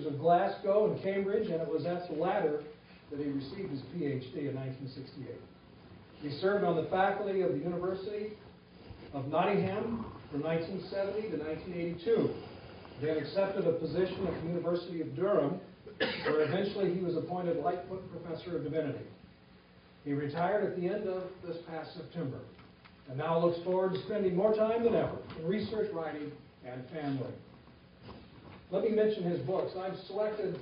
of Glasgow and Cambridge, and it was at the latter that he received his PhD in 1968. He served on the faculty of the University of Nottingham from 1970 to 1982, then accepted a position at the University of Durham, where eventually he was appointed Lightfoot Professor of Divinity. He retired at the end of this past September, and now looks forward to spending more time than ever in research, writing, and family. Let me mention his books. I've selected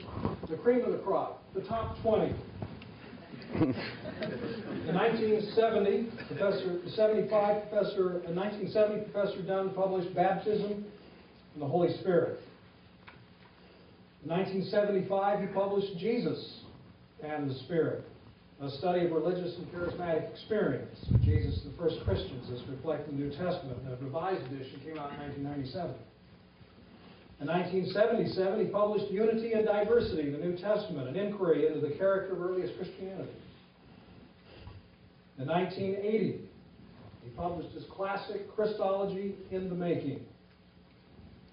the cream of the crop, the top 20. In 1970, Professor Dunn published Baptism in the Holy Spirit. In 1975, he published Jesus and the Spirit, a study of religious and charismatic experience. Jesus and the First Christians, as reflected in the New Testament. The revised edition came out in 1997. In 1977, he published Unity and Diversity in the New Testament, an inquiry into the character of earliest Christianity. In 1980, he published his classic Christology in the Making,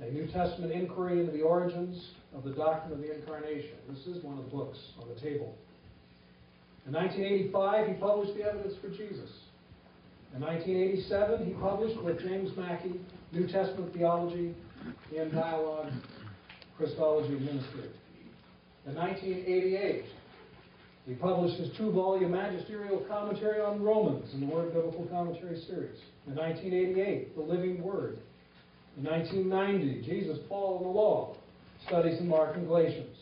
a New Testament inquiry into the origins of the doctrine of the Incarnation. This is one of the books on the table. In 1985, he published The Evidence for Jesus. In 1987, he published with James Mackey, New Testament Theology in Dialogue, Christology and Ministry. In 1988, he published his 2-volume magisterial commentary on Romans in the Word Biblical Commentary series. In 1988, The Living Word. In 1990, Jesus, Paul, and the Law, Studies in Mark and Galatians.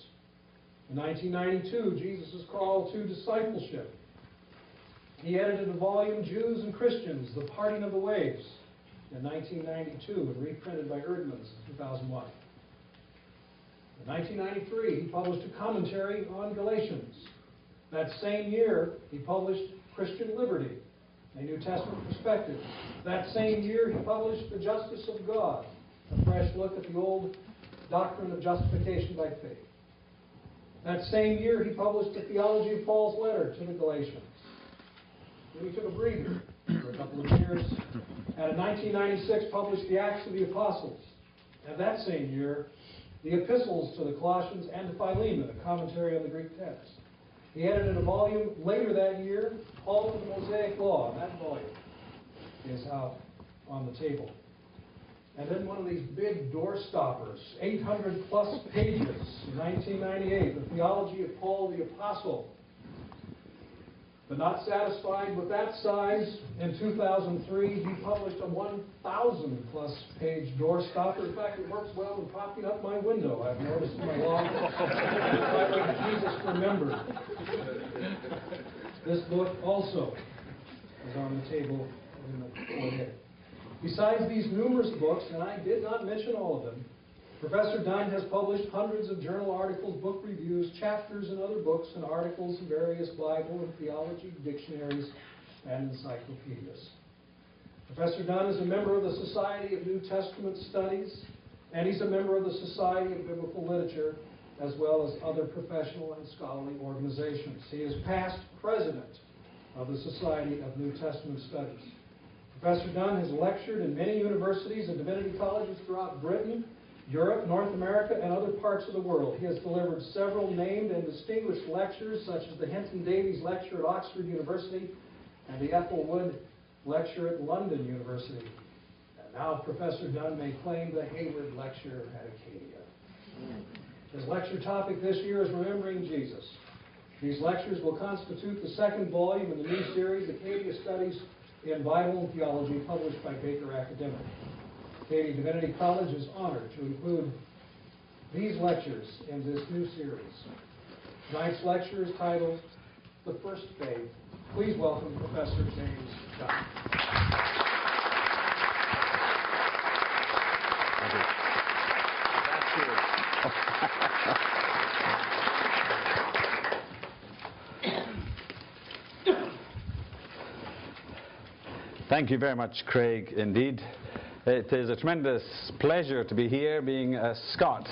In 1992, Jesus' Call to Discipleship. He edited a volume, Jews and Christians, The Parting of the Waves, in 1992 and reprinted by Erdman's in 2001. In 1993, he published a commentary on Galatians. That same year, he published Christian Liberty, a New Testament perspective. That same year, he published The Justice of God, a fresh look at the old doctrine of justification by faith. That same year, he published The Theology of Paul's Letter to the Galatians. Then he took a breather for a couple of years, and in 1996 published the Acts of the Apostles. And that same year, the Epistles to the Colossians and to Philemon, a commentary on the Greek text. He edited a volume later that year, Paul and the Mosaic Law, and that volume is out on the table. And then one of these big door stoppers, 800-plus pages, in 1998, The Theology of Paul the Apostle. But not satisfied with that size, in 2003, he published a 1,000-plus page door stopper. In fact, it works well in propping up my window, I've noticed in my lawn. Entitled Jesus Remembered. This book also is on the table in the foyer. Besides these numerous books, and I did not mention all of them, Professor Dunn has published hundreds of journal articles, book reviews, chapters in other books, and articles in various Bible and theology dictionaries and encyclopedias. Professor Dunn is a member of the Society of New Testament Studies, and he's a member of the Society of Biblical Literature, as well as other professional and scholarly organizations. He is past president of the Society of New Testament Studies. Professor Dunn has lectured in many universities and divinity colleges throughout Britain, Europe, North America, and other parts of the world. He has delivered several named and distinguished lectures, such as the Henton Davies Lecture at Oxford University and the Ethel Wood Lecture at London University. And now Professor Dunn may claim the Hayward Lecture at Acadia. His lecture topic this year is Remembering Jesus. These lectures will constitute the second volume in the new series, Acadia Studies in Bible and Theology, published by Baker Academic. Acadia Divinity College is honored to include these lectures in this new series. Tonight's lecture is titled The First Faith. Please welcome Professor James Dunn. Thank you very much, Craig, indeed. It is a tremendous pleasure to be here. Being a Scot,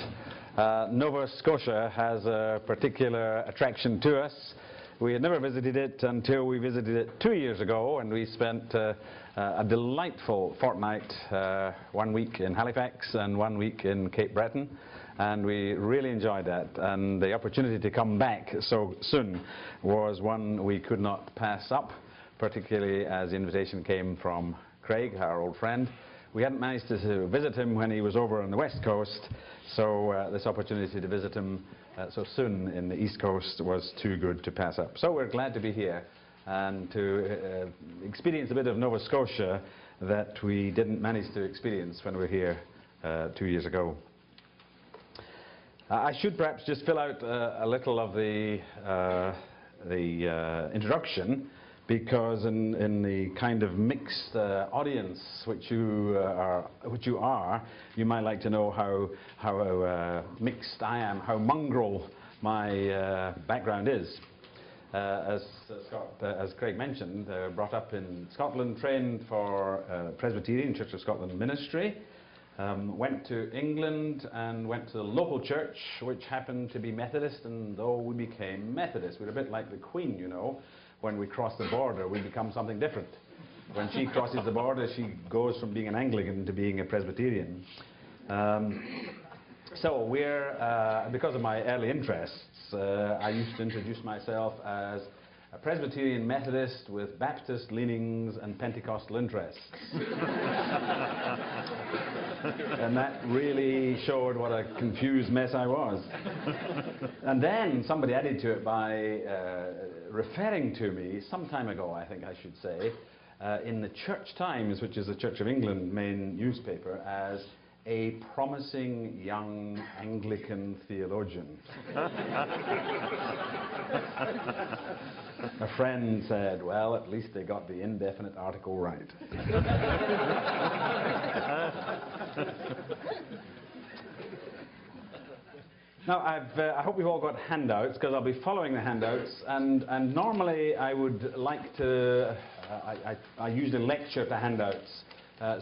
Nova Scotia has a particular attraction to us. We had never visited it until we visited it 2 years ago, and we spent a delightful fortnight, 1 week in Halifax and 1 week in Cape Breton. and we really enjoyed that. And the opportunity to come back so soon was one we could not pass up, particularly as the invitation came from Craig, our old friend. We hadn't managed to visit him when he was over on the West Coast, so this opportunity to visit him so soon in the East Coast was too good to pass up. So we're glad to be here and to experience a bit of Nova Scotia that we didn't manage to experience when we were here 2 years ago. I should perhaps just fill out a little of the introduction, because in the kind of mixed audience which you are, you might like to know how mixed I am, how mongrel my background is. As Craig mentioned, brought up in Scotland, trained for Presbyterian Church of Scotland ministry, went to England and went to the local church, which happened to be Methodist, and though we became Methodist, we're a bit like the Queen, you know. When we cross the border, we become something different. When she crosses the border, she goes from being an Anglican to being a Presbyterian. So we're, because of my early interests, I used to introduce myself as a Presbyterian Methodist with Baptist leanings and Pentecostal interests. And that really showed what a confused mess I was. And then somebody added to it by referring to me some time ago, I think I should say, in the Church Times, which is the Church of England main newspaper, as a promising young Anglican theologian. A friend said, well, at least they got the indefinite article right. Now, I hope you've all got handouts, because I'll be following the handouts, and normally I would like to, I usually lecture to handouts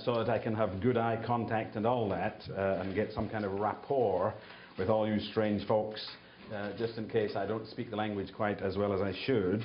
so that I can have good eye contact and all that, and get some kind of rapport with all you strange folks, just in case I don't speak the language quite as well as I should.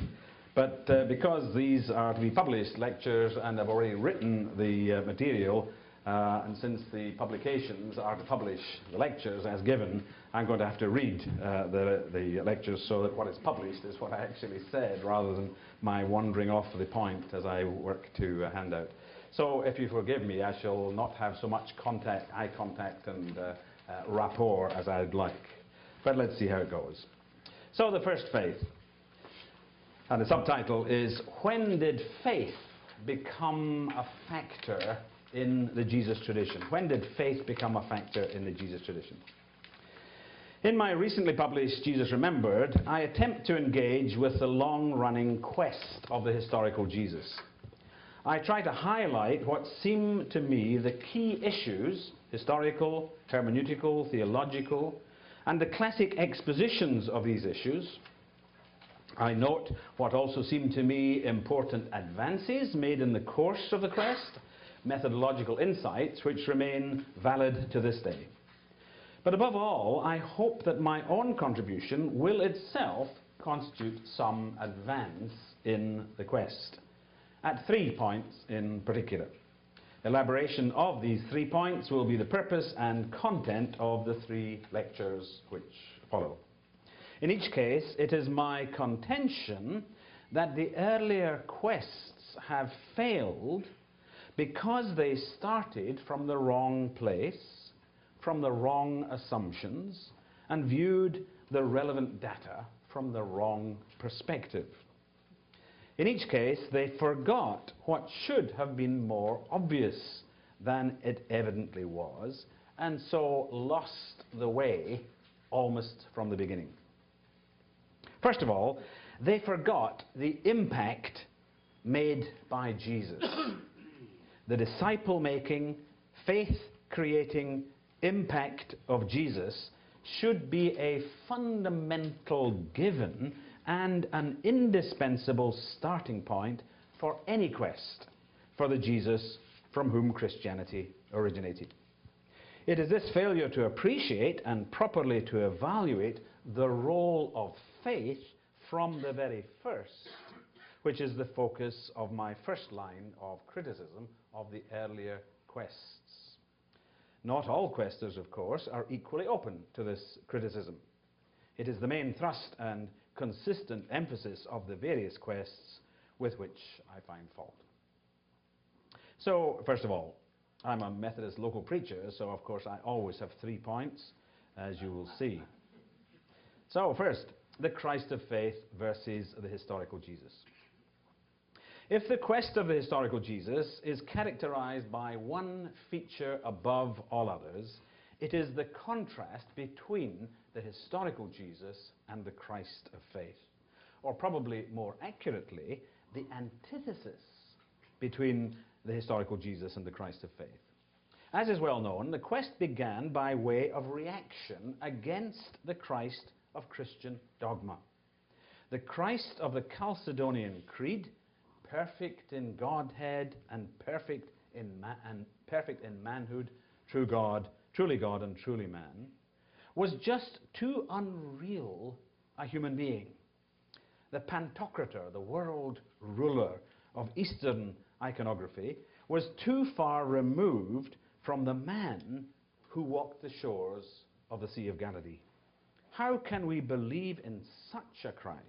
But because these are to be published lectures and I've already written the material, and since the publications are to publish the lectures as given, I'm going to have to read the lectures so that what is published is what I actually said, rather than my wandering off the point as I work to a handout. So if you forgive me, I shall not have so much contact, eye contact and rapport as I'd like. But let's see how it goes. So the first faith, and the subtitle is, When Did Faith Become a Factor in the Jesus Tradition? When did faith become a factor in the Jesus tradition? In my recently published Jesus Remembered, I attempt to engage with the long-running quest of the historical Jesus. I try to highlight what seem to me the key issues, historical, hermeneutical, theological, and the classic expositions of these issues. I note what also seem to me important advances made in the course of the quest, methodological insights which remain valid to this day. But above all, I hope that my own contribution will itself constitute some advance in the quest, at 3 points in particular. Elaboration of these 3 points will be the purpose and content of the 3 lectures which follow. In each case, it is my contention that the earlier quests have failed because they started from the wrong place, from the wrong assumptions, and viewed the relevant data from the wrong perspective. In each case, they forgot what should have been more obvious than it evidently was, and so lost the way almost from the beginning. First of all, they forgot the impact made by Jesus. The disciple-making, faith-creating impact of Jesus should be a fundamental given and an indispensable starting point for any quest for the Jesus from whom Christianity originated. It is this failure to appreciate and properly to evaluate the role of faith from the very first, which is the focus of my first line of criticism of the earlier quests. Not all questers, of course, are equally open to this criticism. It is the main thrust and consistent emphasis of the various quests with which I find fault. So, first of all, I'm a Methodist local preacher, so of course I always have 3 points, as you will see. So, first, the Christ of faith versus the historical Jesus. If the quest of the historical Jesus is characterized by one feature above all others, it is the contrast between the historical Jesus and the Christ of faith. Or probably more accurately, the antithesis between the historical Jesus and the Christ of faith. As is well known, the quest began by way of reaction against the Christ of Christian dogma. The Christ of the Chalcedonian Creed, perfect in Godhead and perfect in manhood, truly God and truly man, was just too unreal a human being. The Pantocrator, the world ruler of Eastern iconography, was too far removed from the man who walked the shores of the Sea of Galilee. How can we believe in such a Christ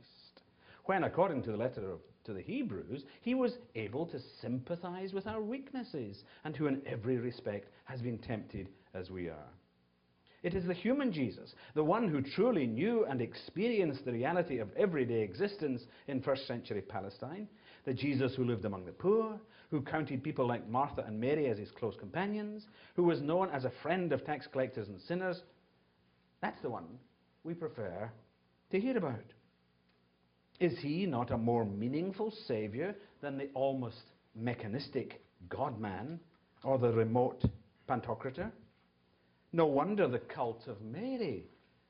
when, according to the letter to the Hebrews, he was able to sympathize with our weaknesses and who in every respect has been tempted as we are? It is the human Jesus, the one who truly knew and experienced the reality of everyday existence in first century Palestine, the Jesus who lived among the poor, who counted people like Martha and Mary as his close companions, who was known as a friend of tax collectors and sinners. That's the one we prefer to hear about. Is he not a more meaningful Savior than the almost mechanistic God-man or the remote Pantocrator? No wonder the cult of Mary,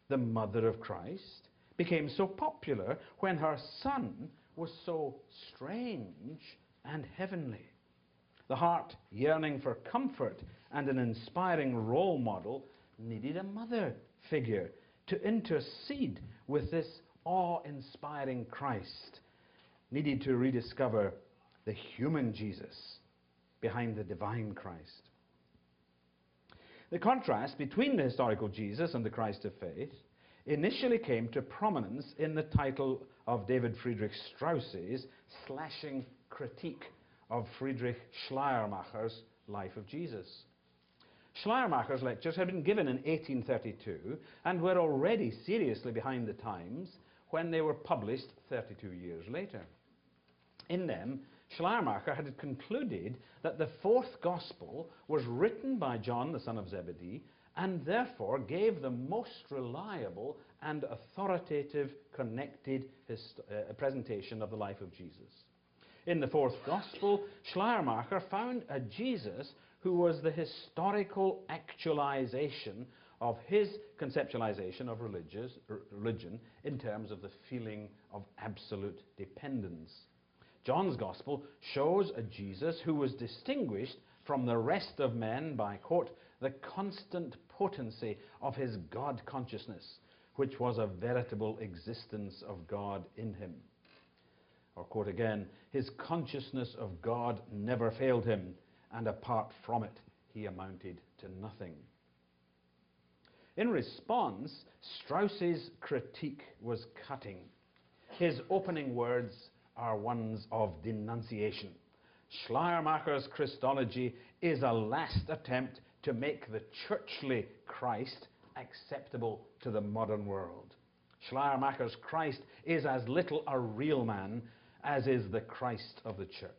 the mother of Christ, became so popular when her son was so strange and heavenly. The heart yearning for comfort and an inspiring role model needed a mother figure to intercede with this awe-inspiring Christ, needed to rediscover the human Jesus behind the divine Christ. The contrast between the historical Jesus and the Christ of faith initially came to prominence in the title of David Friedrich Strauss's slashing critique of Friedrich Schleiermacher's Life of Jesus. Schleiermacher's lectures had been given in 1832 and were already seriously behind the times when they were published 32 years later. In them, Schleiermacher had concluded that the fourth gospel was written by John, the son of Zebedee, and therefore gave the most reliable and authoritative connected presentation of the life of Jesus. In the fourth gospel, Schleiermacher found a Jesus who was the historical actualization of his conceptualization of religion in terms of the feeling of absolute dependence. John's gospel shows a Jesus who was distinguished from the rest of men by, quote, the constant potency of his God consciousness, which was a veritable existence of God in him. Or, quote again, his consciousness of God never failed him, and apart from it, he amounted to nothing. In response, Strauss's critique was cutting. His opening words are ones of denunciation. Schleiermacher's Christology is a last attempt to make the churchly Christ acceptable to the modern world. Schleiermacher's Christ is as little a real man as is the Christ of the church.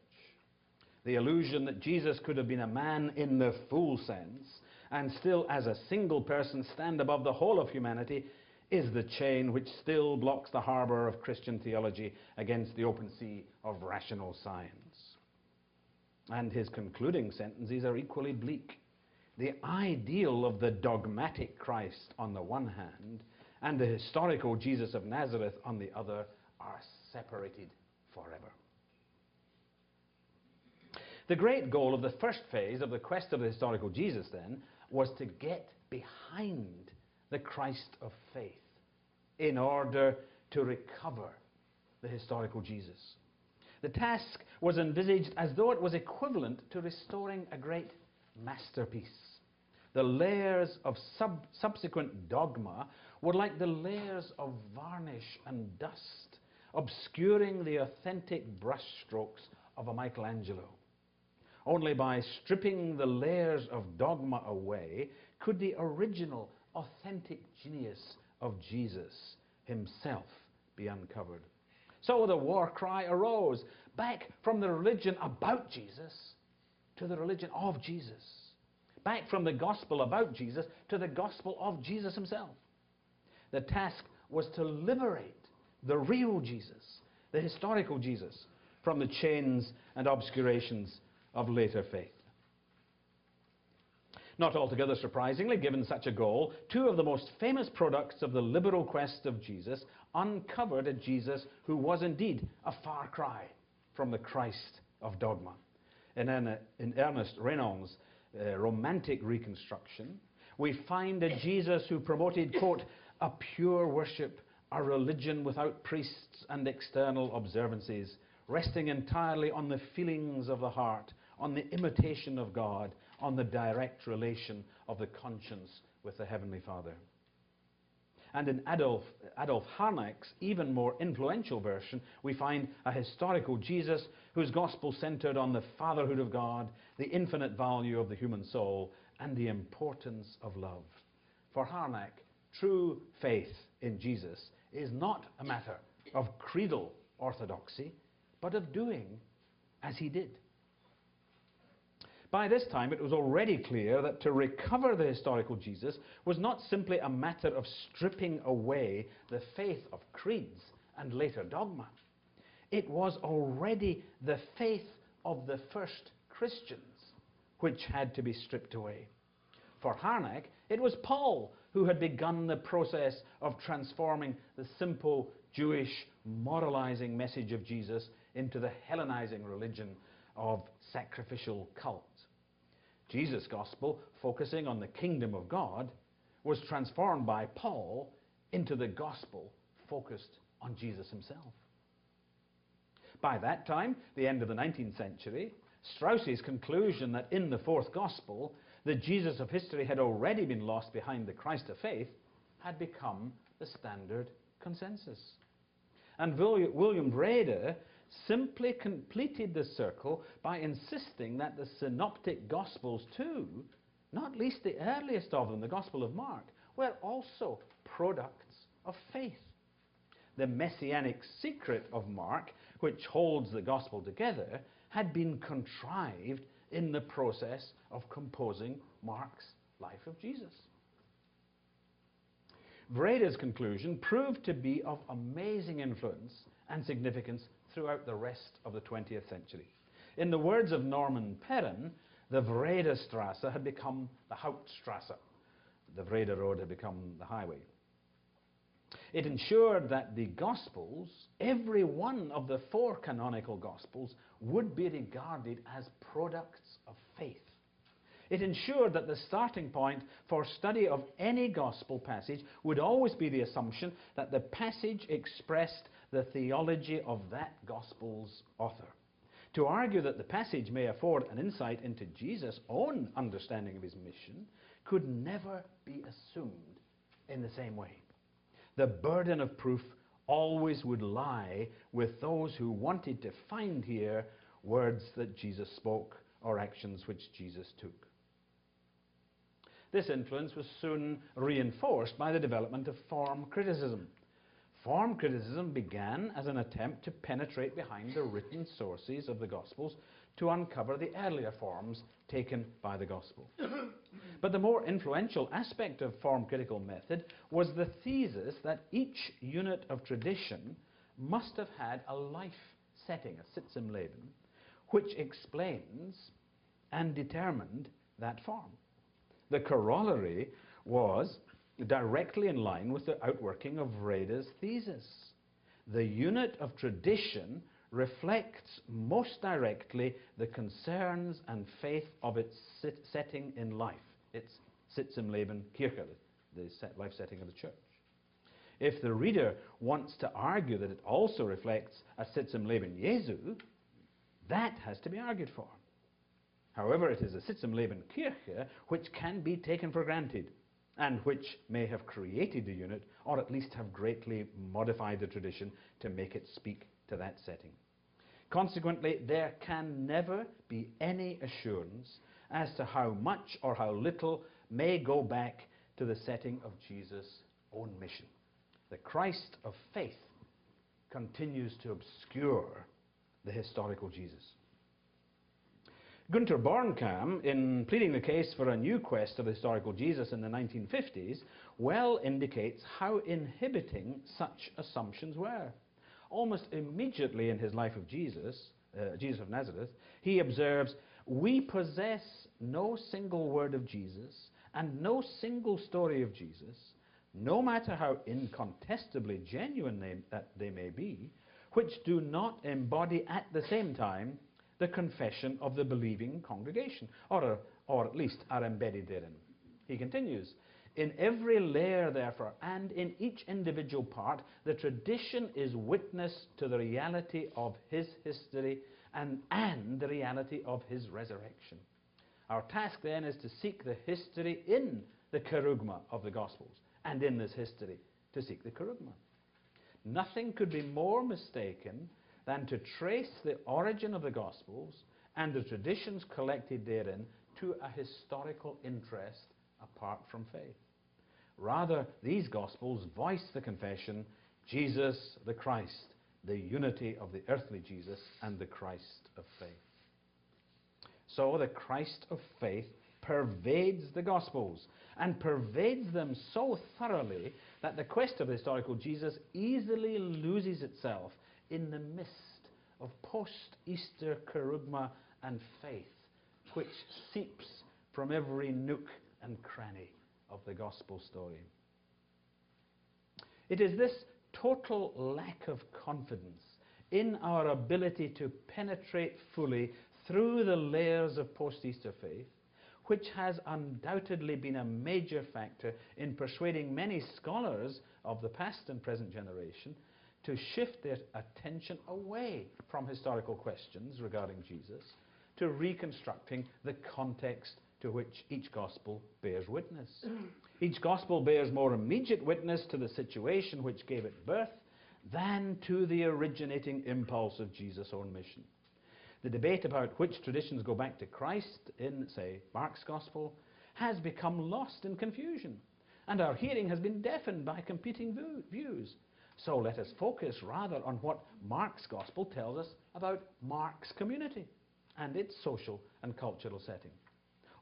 The illusion that Jesus could have been a man in the full sense and still as a single person stand above the whole of humanity is the chain which still blocks the harbor of Christian theology against the open sea of rational science. And his concluding sentences are equally bleak. The ideal of the dogmatic Christ on the one hand and the historical Jesus of Nazareth on the other are separated forever. The great goal of the first phase of the quest of the historical Jesus, then, was to get behind the Christ of faith in order to recover the historical Jesus. The task was envisaged as though it was equivalent to restoring a great masterpiece. The layers of subsequent dogma were like the layers of varnish and dust, obscuring the authentic brushstrokes of a Michelangelo. Only by stripping the layers of dogma away could the original, authentic genius of Jesus himself be uncovered. So the war cry arose, back from the religion about Jesus to the religion of Jesus. Back from the gospel about Jesus to the gospel of Jesus himself. The task was to liberate the real Jesus, the historical Jesus, from the chains and obscurations of later faith. Not altogether surprisingly, given such a goal, two of the most famous products of the liberal quest of Jesus uncovered a Jesus who was indeed a far cry from the Christ of dogma. In Ernest Renan's romantic reconstruction, we find a Jesus who promoted, quote, a pure worship, a religion without priests and external observances, resting entirely on the feelings of the heart, on the imitation of God, on the direct relation of the conscience with the Heavenly Father. And in Adolf Harnack's even more influential version, we find a historical Jesus whose gospel centered on the fatherhood of God, the infinite value of the human soul, and the importance of love. For Harnack, true faith in Jesus is not a matter of creedal orthodoxy, but of doing as he did. By this time, it was already clear that to recover the historical Jesus was not simply a matter of stripping away the faith of creeds and later dogma. It was already the faith of the first Christians which had to be stripped away. For Harnack, it was Paul who had begun the process of transforming the simple Jewish moralizing message of Jesus into the Hellenizing religion of sacrificial cult. Jesus' gospel, focusing on the kingdom of God, was transformed by Paul into the gospel focused on Jesus himself. By that time, the end of the 19th century, Strauss's conclusion that in the fourth gospel, the Jesus of history had already been lost behind the Christ of faith had become the standard consensus. And William Breder simply completed the circle by insisting that the synoptic gospels too, not least the earliest of them, the Gospel of Mark, were also products of faith. The messianic secret of Mark, which holds the gospel together, had been contrived in the process of composing Mark's life of Jesus. Breder's conclusion proved to be of amazing influence and significance throughout the rest of the 20th century. In the words of Norman Perrin, the Vredestrasse had become the Hauptstrasse. The Vrede Road had become the highway. It ensured that the Gospels, every one of the four canonical Gospels, would be regarded as products of faith. It ensured that the starting point for study of any Gospel passage would always be the assumption that the passage expressed the theology of that Gospel's author. To argue that the passage may afford an insight into Jesus' own understanding of his mission could never be assumed in the same way. The burden of proof always would lie with those who wanted to find here words that Jesus spoke or actions which Jesus took. This influence was soon reinforced by the development of form criticism. Form criticism began as an attempt to penetrate behind the written sources of the Gospels to uncover the earlier forms taken by the Gospel. But the more influential aspect of form critical method was the thesis that each unit of tradition must have had a life setting, a Sitzumleben, which explains and determined that form. The corollary was directly in line with the outworking of Vrede's thesis. The unit of tradition reflects most directly the concerns and faith of its setting in life, its Sitzumleben Kirche, the life setting of the church. If the reader wants to argue that it also reflects a Sitzumleben Jesu, that has to be argued for. However, it is a Sitzumleben Kirche which can be taken for granted, and which may have created the unit, or at least have greatly modified the tradition to make it speak to that setting. Consequently, there can never be any assurance as to how much or how little may go back to the setting of Jesus' own mission. The Christ of faith continues to obscure the historical Jesus. Gunther Bornkamm, in pleading the case for a new quest of the historical Jesus in the 1950s, well indicates how inhibiting such assumptions were. Almost immediately in his life of Jesus, Jesus of Nazareth, he observes, "We possess no single word of Jesus and no single story of Jesus, no matter how incontestably genuine they may be, which do not embody at the same time the confession of the believing congregation, or at least are embedded therein." He continues, "In every layer, therefore, and in each individual part, the tradition is witness to the reality of his history and the reality of his resurrection." Our task then is to seek the history in the kerugma of the Gospels, and in this history to seek the kerugma. Nothing could be more mistaken than to trace the origin of the Gospels and the traditions collected therein to a historical interest apart from faith. Rather, these Gospels voice the confession, Jesus the Christ, the unity of the earthly Jesus and the Christ of faith. So the Christ of faith pervades the Gospels, and pervades them so thoroughly that the quest of the historical Jesus easily loses itself in the mist of post-Easter kerugma and faith, which seeps from every nook and cranny of the Gospel story. It is this total lack of confidence in our ability to penetrate fully through the layers of post-Easter faith which has undoubtedly been a major factor in persuading many scholars of the past and present generation to shift their attention away from historical questions regarding Jesus to reconstructing the context to which each gospel bears witness. Each gospel bears more immediate witness to the situation which gave it birth than to the originating impulse of Jesus' own mission. The debate about which traditions go back to Christ in, say, Mark's Gospel has become lost in confusion, and our hearing has been deafened by competing views. So let us focus rather on what Mark's Gospel tells us about Mark's community and its social and cultural setting.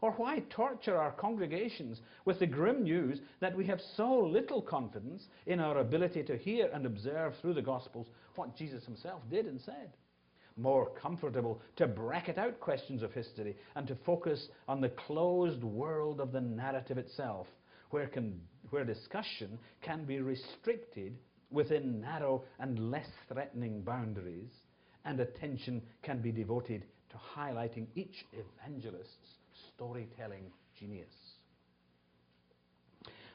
Or why torture our congregations with the grim news that we have so little confidence in our ability to hear and observe through the Gospels what Jesus himself did and said? More comfortable to bracket out questions of history and to focus on the closed world of the narrative itself, where discussion can be restricted within narrow and less threatening boundaries, and attention can be devoted to highlighting each evangelist's storytelling genius.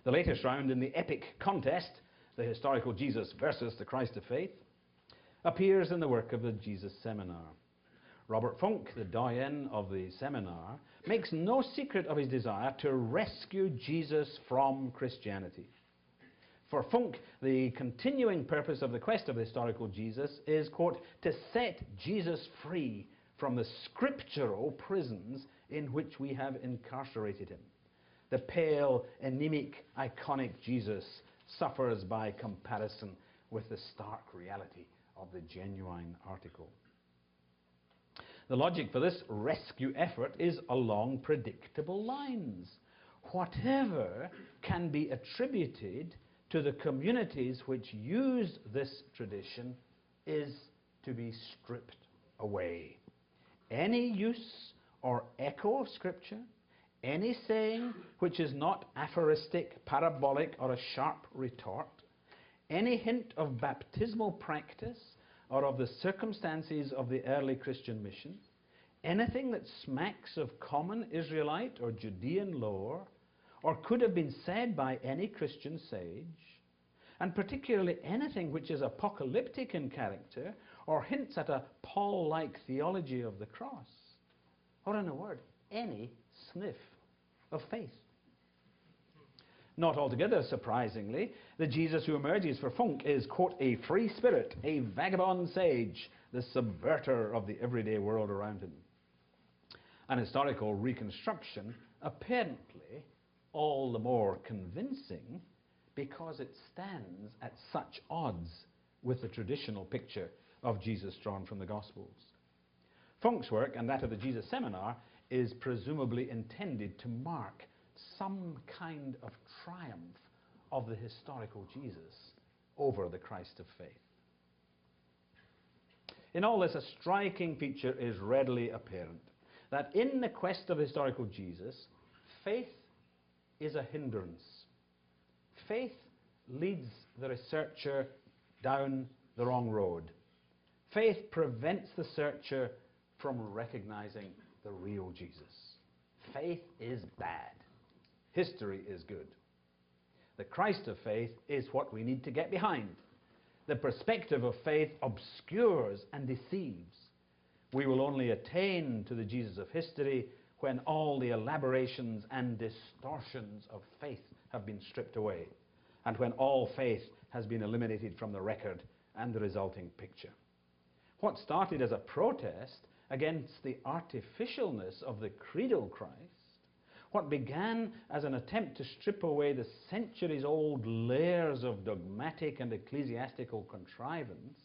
The latest round in the epic contest, the historical Jesus versus the Christ of faith, appears in the work of the Jesus Seminar. Robert Funk, the doyen of the seminar, makes no secret of his desire to rescue Jesus from Christianity. For Funk, the continuing purpose of the quest of the historical Jesus is, quote, to set Jesus free from the scriptural prisons in which we have incarcerated him. The pale, anemic, iconic Jesus suffers by comparison with the stark reality of the genuine article. The logic for this rescue effort is along predictable lines. Whatever can be attributed to the communities which used this tradition is to be stripped away. Any use or echo of Scripture, any saying which is not aphoristic, parabolic, or a sharp retort, any hint of baptismal practice or of the circumstances of the early Christian mission, anything that smacks of common Israelite or Judean lore, or could have been said by any Christian sage, and particularly anything which is apocalyptic in character or hints at a Paul-like theology of the cross, or in a word, any sniff of faith. Not altogether surprisingly, the Jesus who emerges for Funk is, quote, a free spirit, a vagabond sage, the subverter of the everyday world around him. An historical reconstruction, apparently all the more convincing because it stands at such odds with the traditional picture of Jesus drawn from the Gospels. Funk's work, and that of the Jesus Seminar, is presumably intended to mark some kind of triumph of the historical Jesus over the Christ of faith. In all this, a striking feature is readily apparent, that in the quest of historical Jesus, faith is a hindrance. Faith leads the researcher down the wrong road. Faith prevents the searcher from recognizing the real Jesus. Faith is bad. History is good. The Christ of faith is what we need to get behind. The perspective of faith obscures and deceives. We will only attain to the Jesus of history when all the elaborations and distortions of faith have been stripped away, and when all faith has been eliminated from the record and the resulting picture. What started as a protest against the artificialness of the creedal Christ, what began as an attempt to strip away the centuries-old layers of dogmatic and ecclesiastical contrivance,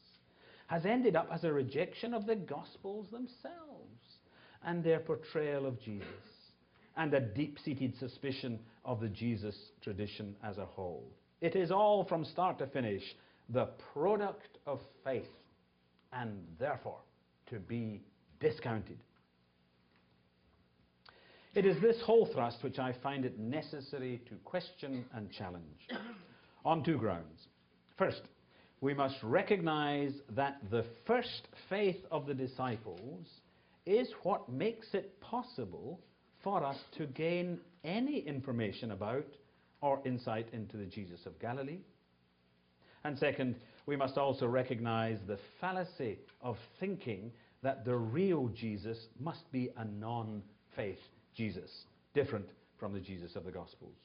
has ended up as a rejection of the Gospels themselves and their portrayal of Jesus, and a deep-seated suspicion of the Jesus tradition as a whole. It is all, from start to finish, the product of faith, and therefore to be discounted. It is this whole thrust which I find it necessary to question and challenge on two grounds. First, we must recognize that the first faith of the disciples is what makes it possible for us to gain any information about or insight into the Jesus of Galilee. And second, we must also recognize the fallacy of thinking that the real Jesus must be a non-faith Jesus, different from the Jesus of the Gospels.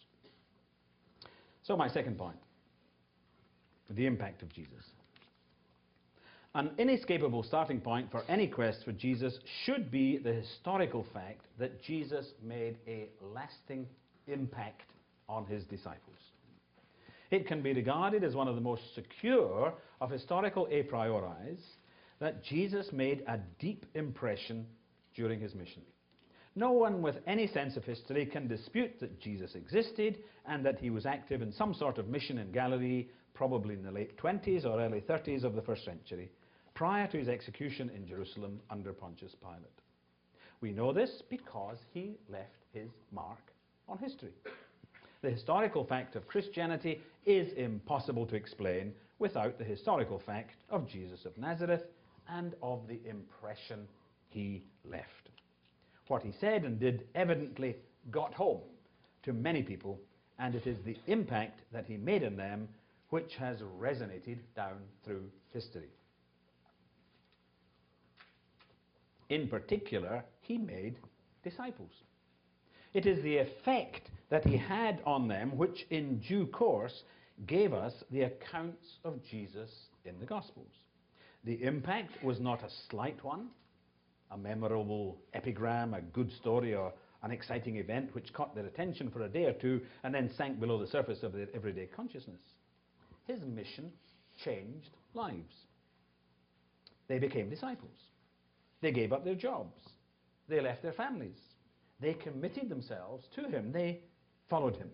So my second point, the impact of Jesus. An inescapable starting point for any quest for Jesus should be the historical fact that Jesus made a lasting impact on his disciples. It can be regarded as one of the most secure of historical a prioris that Jesus made a deep impression during his mission. No one with any sense of history can dispute that Jesus existed and that he was active in some sort of mission in Galilee, probably in the late 20s or early 30s of the first century, prior to his execution in Jerusalem under Pontius Pilate. We know this because he left his mark on history. The historical fact of Christianity is impossible to explain without the historical fact of Jesus of Nazareth and of the impression he left. What he said and did evidently got home to many people, and it is the impact that he made on them which has resonated down through history. In particular, he made disciples. It is the effect that he had on them which in due course gave us the accounts of Jesus in the Gospels. The impact was not a slight one, a memorable epigram, a good story, or an exciting event which caught their attention for a day or two and then sank below the surface of their everyday consciousness. His mission changed lives. They became disciples. They gave up their jobs. They left their families. They committed themselves to him. They followed him.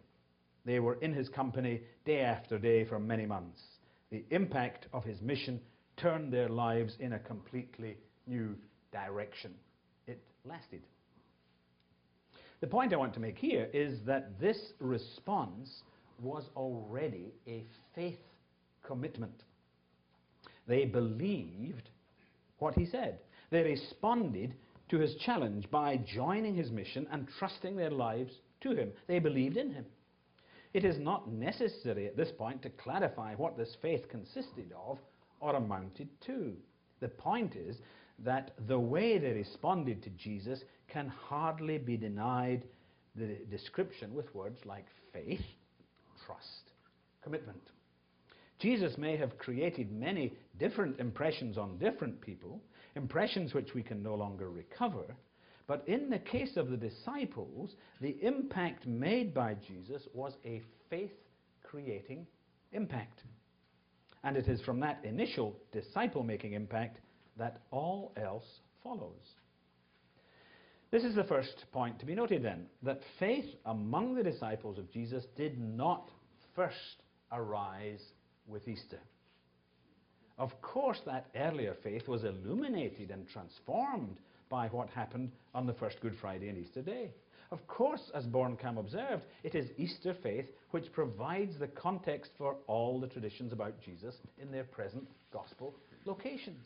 They were in his company day after day for many months. The impact of his mission turned their lives in a completely new direction. It lasted. The point I want to make here is that this response was already a faith commitment. They believed what he said. They responded to his challenge by joining his mission and trusting their lives to him. They believed in him. It is not necessary at this point to clarify what this faith consisted of or amounted to. The point is that the way they responded to Jesus can hardly be denied the description with words like faith, trust, commitment. Jesus may have created many different impressions on different people, impressions which we can no longer recover, but in the case of the disciples, the impact made by Jesus was a faith-creating impact. And it is from that initial disciple-making impact that all else follows. This is the first point to be noted then, that faith among the disciples of Jesus did not first arise with Easter. Of course, that earlier faith was illuminated and transformed by what happened on the first Good Friday and Easter day. Of course, as Bornkamm observed, it is Easter faith which provides the context for all the traditions about Jesus in their present gospel locations.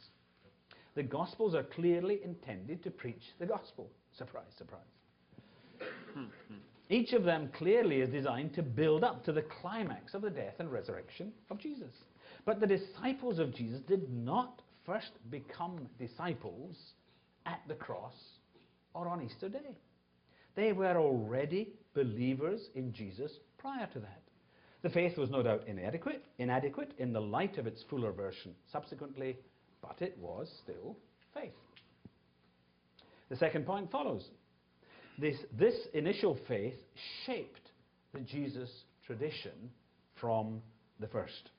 The Gospels are clearly intended to preach the gospel. Surprise, surprise. Each of them clearly is designed to build up to the climax of the death and resurrection of Jesus. But the disciples of Jesus did not first become disciples at the cross or on Easter day. They were already believers in Jesus prior to that. The faith was no doubt inadequate in the light of its fuller version subsequently, but it was still faith. The second point follows. This initial faith shaped the Jesus tradition from the first.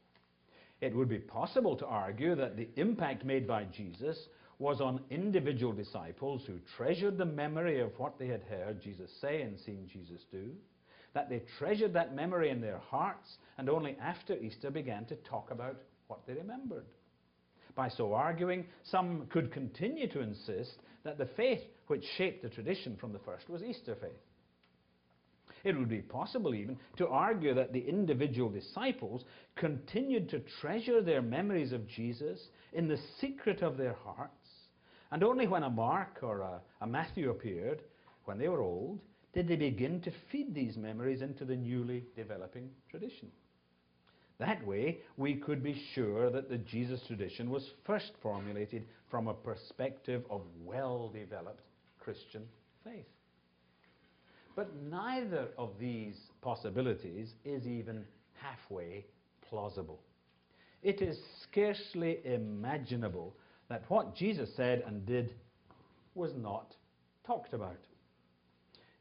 It would be possible to argue that the impact made by Jesus was on individual disciples who treasured the memory of what they had heard Jesus say and seen Jesus do, that they treasured that memory in their hearts and only after Easter began to talk about what they remembered. By so arguing, some could continue to insist that the faith which shaped the tradition from the first was Easter faith. It would be possible even to argue that the individual disciples continued to treasure their memories of Jesus in the secret of their hearts, and only when a Mark or a Matthew appeared, when they were old, did they begin to feed these memories into the newly developing tradition. That way, we could be sure that the Jesus tradition was first formulated from a perspective of well-developed Christian faith. But neither of these possibilities is even halfway plausible. It is scarcely imaginable that what Jesus said and did was not talked about.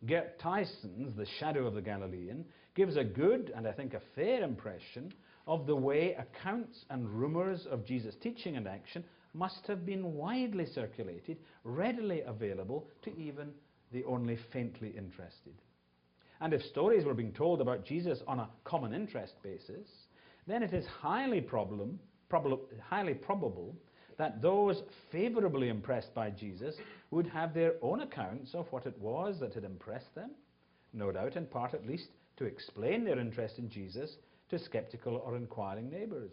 Gert Tyson's The Shadow of the Galilean gives a good and I think a fair impression of the way accounts and rumors of Jesus' teaching and action must have been widely circulated, readily available to even the only faintly interested. And if stories were being told about Jesus on a common interest basis, then it is highly probable that those favorably impressed by Jesus would have their own accounts of what it was that had impressed them, no doubt in part at least to explain their interest in Jesus to skeptical or inquiring neighbours.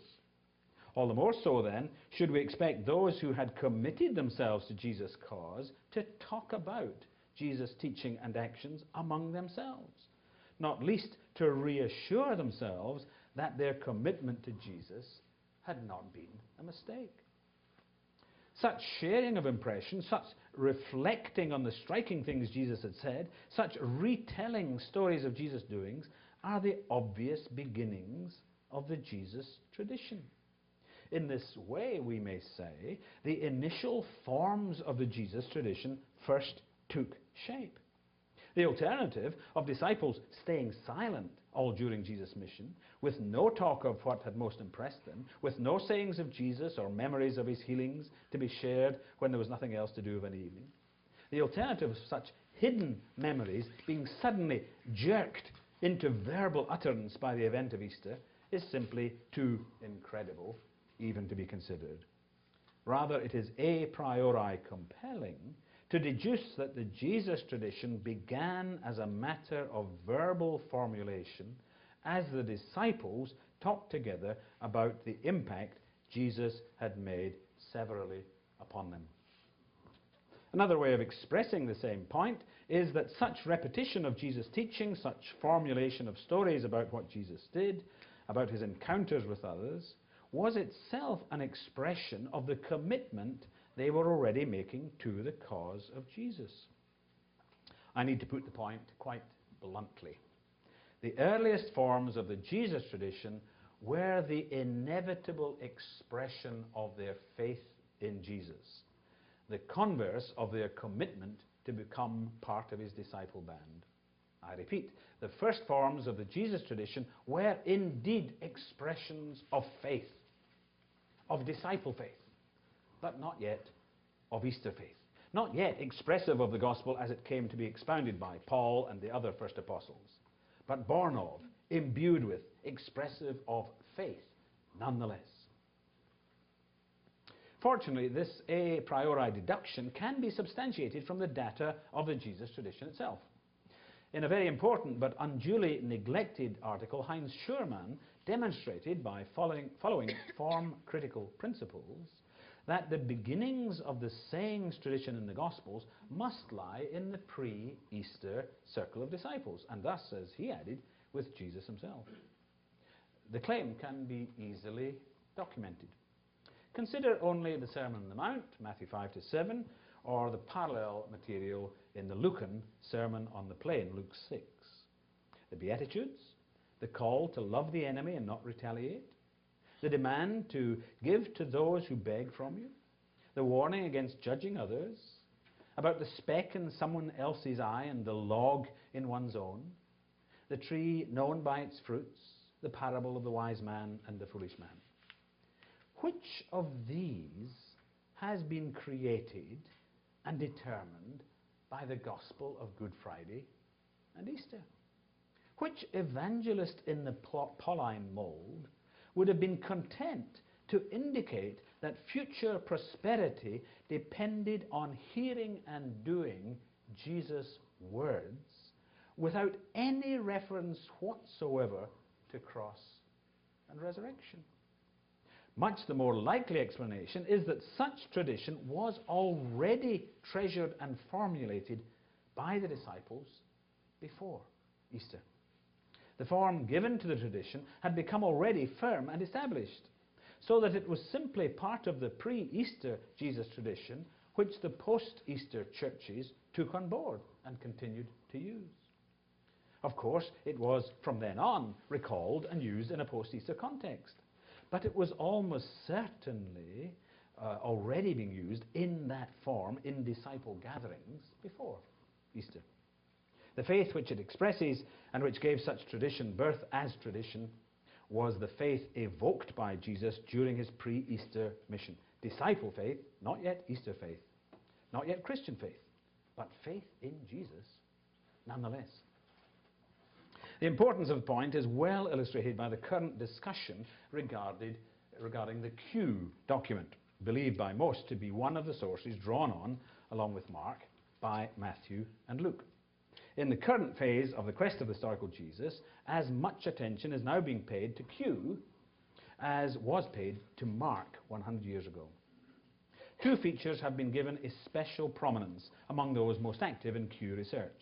All the more so then should we expect those who had committed themselves to Jesus' cause to talk about Jesus' teaching and actions among themselves, not least to reassure themselves that their commitment to Jesus had not been a mistake. Such sharing of impressions, such reflecting on the striking things Jesus had said, such retelling stories of Jesus' doings are the obvious beginnings of the Jesus tradition. In this way, we may say, the initial forms of the Jesus tradition first took shape. The alternative of disciples staying silent all during Jesus' mission, with no talk of what had most impressed them, with no sayings of Jesus or memories of his healings to be shared when there was nothing else to do of an evening. The alternative of such hidden memories being suddenly jerked into verbal utterance by the event of Easter is simply too incredible even to be considered. Rather, it is a priori compelling to deduce that the Jesus tradition began as a matter of verbal formulation as the disciples talked together about the impact Jesus had made severally upon them. Another way of expressing the same point is that such repetition of Jesus' teaching, such formulation of stories about what Jesus did, about his encounters with others, was itself an expression of the commitment they were already making to the cause of Jesus. I need to put the point quite bluntly. The earliest forms of the Jesus tradition were the inevitable expression of their faith in Jesus, the converse of their commitment to become part of his disciple band. I repeat, the first forms of the Jesus tradition were indeed expressions of faith, of disciple faith, but not yet of Easter faith, not yet expressive of the gospel as it came to be expounded by Paul and the other first apostles, but born of, imbued with, expressive of faith nonetheless. Fortunately, this a priori deduction can be substantiated from the data of the Jesus tradition itself. In a very important but unduly neglected article, Heinz Schurman demonstrated by following form-critical principles that the beginnings of the sayings tradition in the Gospels must lie in the pre-Easter circle of disciples, and thus, as he added, with Jesus himself. The claim can be easily documented. Consider only the Sermon on the Mount, Matthew 5 to 7, or the parallel material in the Lucan Sermon on the Plain, Luke 6. The Beatitudes, the call to love the enemy and not retaliate, the demand to give to those who beg from you, the warning against judging others, about the speck in someone else's eye and the log in one's own, the tree known by its fruits, the parable of the wise man and the foolish man. Which of these has been created and determined by the gospel of Good Friday and Easter? Which evangelist in the Pauline mold would have been content to indicate that future prosperity depended on hearing and doing Jesus' words without any reference whatsoever to cross and resurrection? Much the more likely explanation is that such tradition was already treasured and formulated by the disciples before Easter. The form given to the tradition had become already firm and established, so that it was simply part of the pre-Easter Jesus tradition which the post-Easter churches took on board and continued to use. Of course, it was from then on recalled and used in a post-Easter context, but it was almost certainly already being used in that form in disciple gatherings before Easter. The faith which it expresses and which gave such tradition birth as tradition was the faith evoked by Jesus during his pre-Easter mission. Disciple faith, not yet Easter faith, not yet Christian faith, but faith in Jesus nonetheless. The importance of the point is well illustrated by the current discussion regarding the Q document, believed by most to be one of the sources drawn on, along with Mark, by Matthew and Luke. In the current phase of the quest of the historical Jesus, as much attention is now being paid to Q as was paid to Mark 100 years ago. Two features have been given especial prominence among those most active in Q research.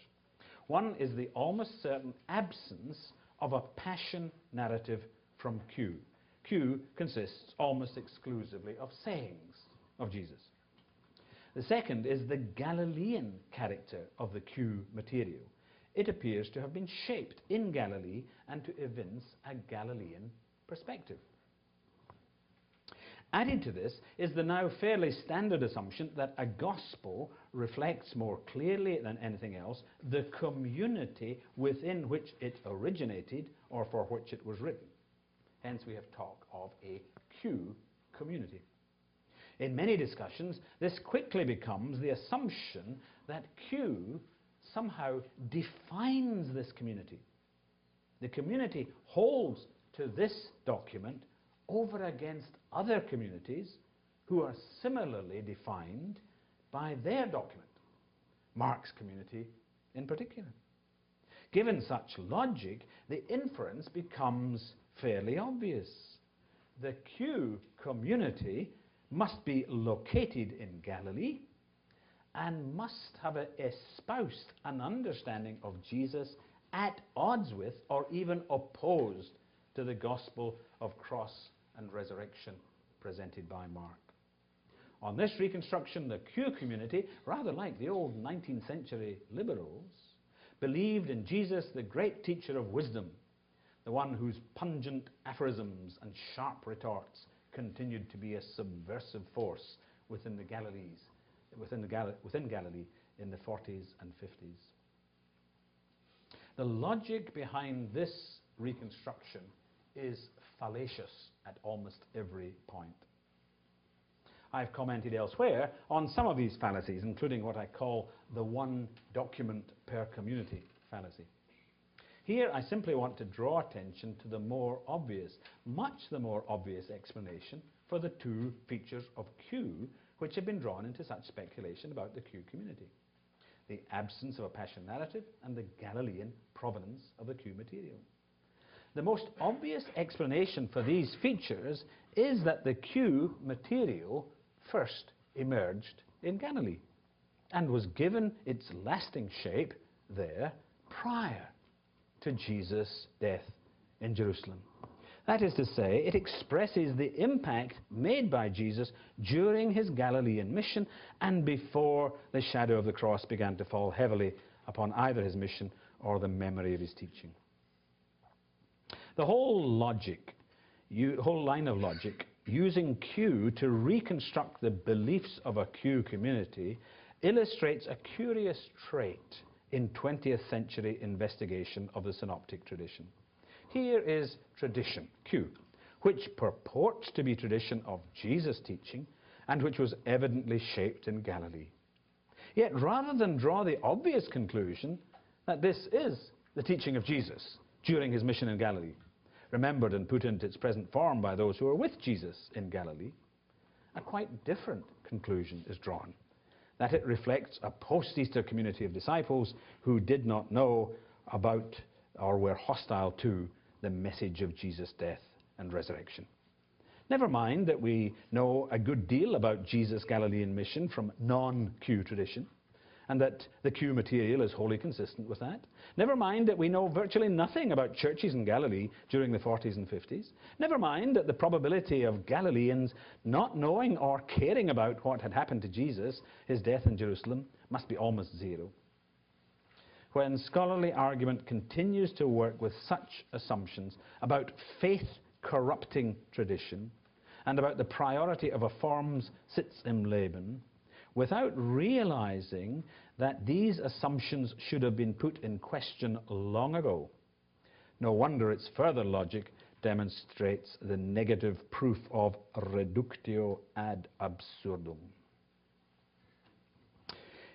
One is the almost certain absence of a passion narrative from Q. Q consists almost exclusively of sayings of Jesus. The second is the Galilean character of the Q material. It appears to have been shaped in Galilee and to evince a Galilean perspective. Added to this is the now fairly standard assumption that a gospel reflects more clearly than anything else the community within which it originated or for which it was written. Hence we have talked of a Q community. In many discussions, this quickly becomes the assumption that Q somehow defines this community. The community holds to this document over against other communities who are similarly defined by their document, Mark's community in particular. Given such logic, the inference becomes fairly obvious. The Q community must be located in Galilee and must have espoused an understanding of Jesus at odds with or even opposed to the gospel of cross and resurrection presented by Mark. On this reconstruction, the Q community, rather like the old 19th century liberals, believed in Jesus, the great teacher of wisdom, the one whose pungent aphorisms and sharp retorts continued to be a subversive force within Galilee in the 40s and 50s. The logic behind this reconstruction is fallacious at almost every point. I've commented elsewhere on some of these fallacies, including what I call the one document per community fallacy. Here I simply want to draw attention to the more obvious, much the more obvious explanation for the two features of Q which have been drawn into such speculation about the Q community: the absence of a passion narrative and the Galilean provenance of the Q material. The most obvious explanation for these features is that the Q material first emerged in Galilee and was given its lasting shape there prior to Jesus' death in Jerusalem. That is to say, it expresses the impact made by Jesus during his Galilean mission and before the shadow of the cross began to fall heavily upon either his mission or the memory of his teaching. The whole line of logic using Q to reconstruct the beliefs of a Q community illustrates a curious trait in 20th century investigation of the synoptic tradition. Here is tradition, Q, which purports to be tradition of Jesus' teaching and which was evidently shaped in Galilee. Yet rather than draw the obvious conclusion that this is the teaching of Jesus during his mission in Galilee, remembered and put into its present form by those who were with Jesus in Galilee, a quite different conclusion is drawn: that it reflects a post-Easter community of disciples who did not know about or were hostile to the message of Jesus' death and resurrection. Never mind that we know a good deal about Jesus' Galilean mission from non-Q tradition, and that the Q material is wholly consistent with that. Never mind that we know virtually nothing about churches in Galilee during the 40s and 50s. Never mind that the probability of Galileans not knowing or caring about what had happened to Jesus, his death in Jerusalem, must be almost zero. When scholarly argument continues to work with such assumptions about faith-corrupting tradition and about the priority of a form's sitz im Leben, without realizing that these assumptions should have been put in question long ago, no wonder its further logic demonstrates the negative proof of reductio ad absurdum.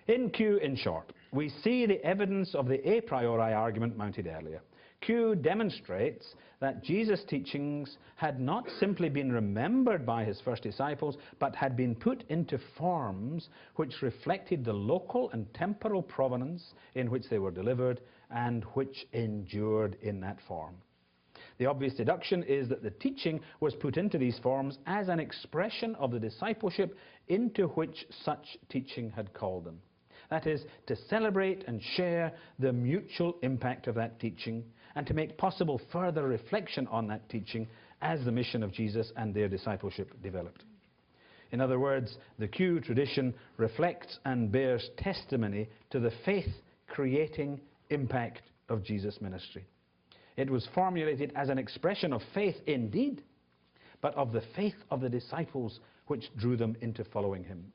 In Q, in short, we see the evidence of the a priori argument mounted earlier. Q demonstrates that Jesus' teachings had not simply been remembered by his first disciples, but had been put into forms which reflected the local and temporal provenance in which they were delivered and which endured in that form. The obvious deduction is that the teaching was put into these forms as an expression of the discipleship into which such teaching had called them. That is, to celebrate and share the mutual impact of that teaching and to make possible further reflection on that teaching as the mission of Jesus and their discipleship developed. In other words, the Q tradition reflects and bears testimony to the faith-creating impact of Jesus' ministry. It was formulated as an expression of faith indeed, but of the faith of the disciples which drew them into following him.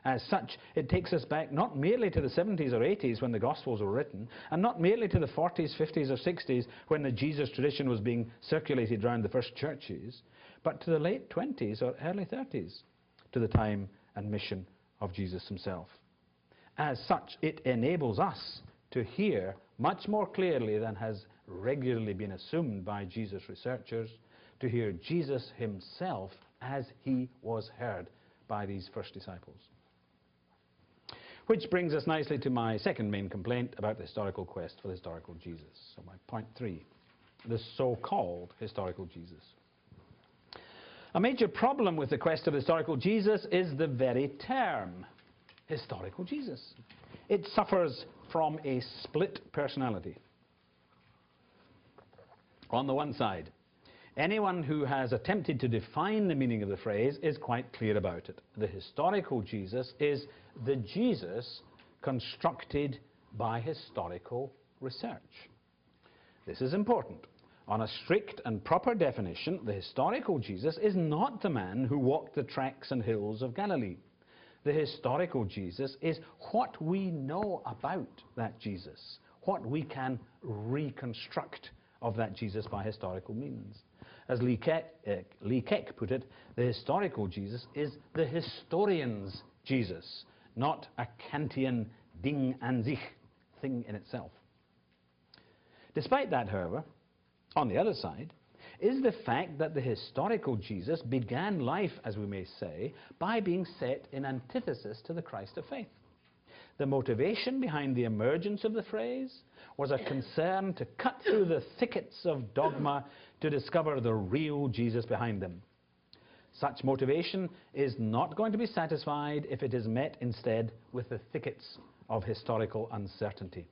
As such, it takes us back not merely to the 70s or 80s when the Gospels were written, and not merely to the 40s, 50s or 60s when the Jesus tradition was being circulated around the first churches, but to the late 20s or early 30s, to the time and mission of Jesus himself. As such, it enables us to hear much more clearly than has regularly been assumed by Jesus researchers, to hear Jesus himself as he was heard by these first disciples. Which brings us nicely to my second main complaint about the historical quest for the historical Jesus. So my point 3, the so-called historical Jesus. A major problem with the quest of the historical Jesus is the very term, historical Jesus. It suffers from a split personality. On the one side, Anyone who has attempted to define the meaning of the phrase is quite clear about it. The historical Jesus is the Jesus constructed by historical research. This is important. On a strict and proper definition, the historical Jesus is not the man who walked the tracks and hills of Galilee. The historical Jesus is what we know about that Jesus, what we can reconstruct of that Jesus by historical means. As Lee Keck put it, the historical Jesus is the historian's Jesus, not a Kantian Ding an sich, thing in itself. Despite that, however, on the other side, is the fact that the historical Jesus began life, as we may say, by being set in antithesis to the Christ of faith. The motivation behind the emergence of the phrase was a concern to cut through the thickets of dogma to discover the real Jesus behind them. Such motivation is not going to be satisfied if it is met instead with the thickets of historical uncertainty.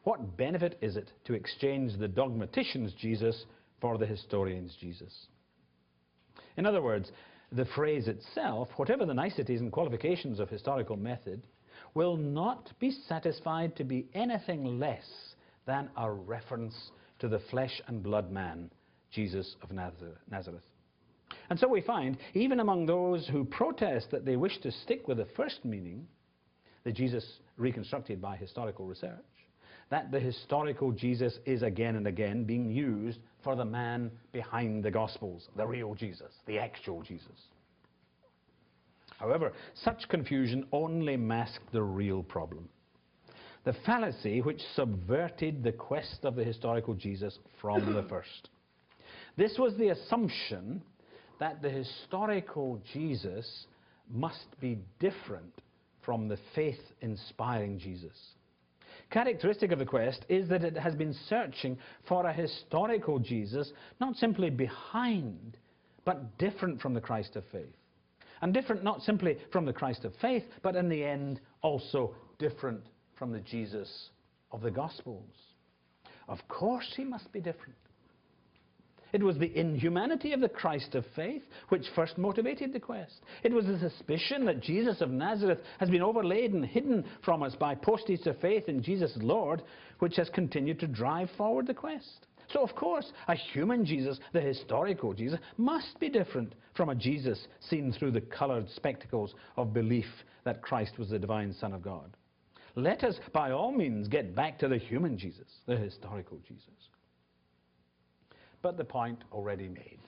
What benefit is it to exchange the dogmatician's Jesus for the historian's Jesus? In other words, the phrase itself, whatever the niceties and qualifications of historical method, will not be satisfied to be anything less than a reference to the flesh and blood man, Jesus of Nazareth. And so we find, even among those who protest that they wish to stick with the first meaning, the Jesus reconstructed by historical research, that the historical Jesus is again and again being used for the man behind the Gospels, the real Jesus, the actual Jesus. However, such confusion only masked the real problem. The fallacy which subverted the quest of the historical Jesus from the first. This was the assumption that the historical Jesus must be different from the faith-inspiring Jesus. Characteristic of the quest is that it has been searching for a historical Jesus, not simply behind, but different from the Christ of faith. And different not simply from the Christ of faith, but in the end also different from the Jesus of the Gospels. Of course he must be different. It was the inhumanity of the Christ of faith which first motivated the quest. It was the suspicion that Jesus of Nazareth has been overlaid and hidden from us by postage of faith in Jesus Lord, which has continued to drive forward the quest. So of course, a human Jesus, the historical Jesus, must be different from a Jesus seen through the coloured spectacles of belief that Christ was the divine Son of God. Let us, by all means, get back to the human Jesus, the historical Jesus. But the point already made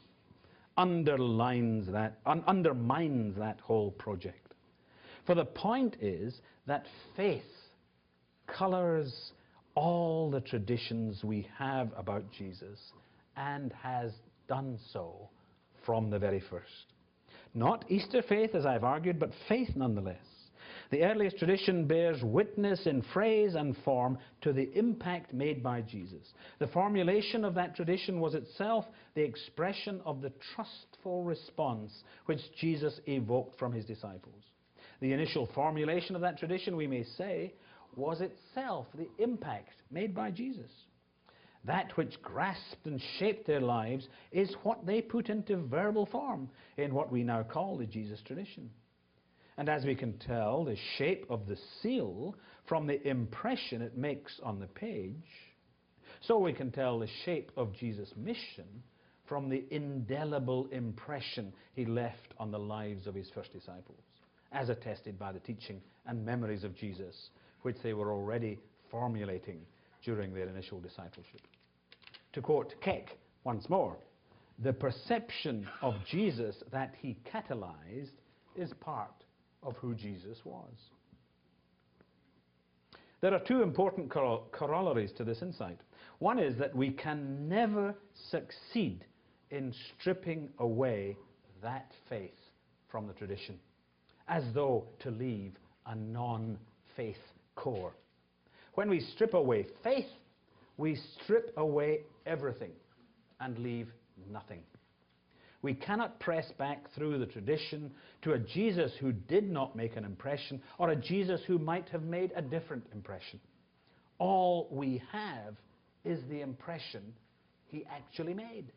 undermines that whole project. For the point is that faith colours all the traditions we have about Jesus and has done so from the very first. Not Easter faith, as I've argued, but faith nonetheless. The earliest tradition bears witness in phrase and form to the impact made by Jesus. The formulation of that tradition was itself the expression of the trustful response which Jesus evoked from his disciples. The initial formulation of that tradition, we may say, was itself the impact made by Jesus. That which grasped and shaped their lives is what they put into verbal form in what we now call the Jesus tradition. And as we can tell the shape of the seal from the impression it makes on the page, so we can tell the shape of Jesus' mission from the indelible impression he left on the lives of his first disciples, as attested by the teaching and memories of Jesus, which they were already formulating during their initial discipleship. To quote Keck once more, the perception of Jesus that he catalyzed is part of who Jesus was. There are two important corollaries to this insight. One is that we can never succeed in stripping away that faith from the tradition, as though to leave a non-faith core. When we strip away faith, we strip away everything and leave nothing. We cannot press back through the tradition to a Jesus who did not make an impression or a Jesus who might have made a different impression. All we have is the impression he actually made.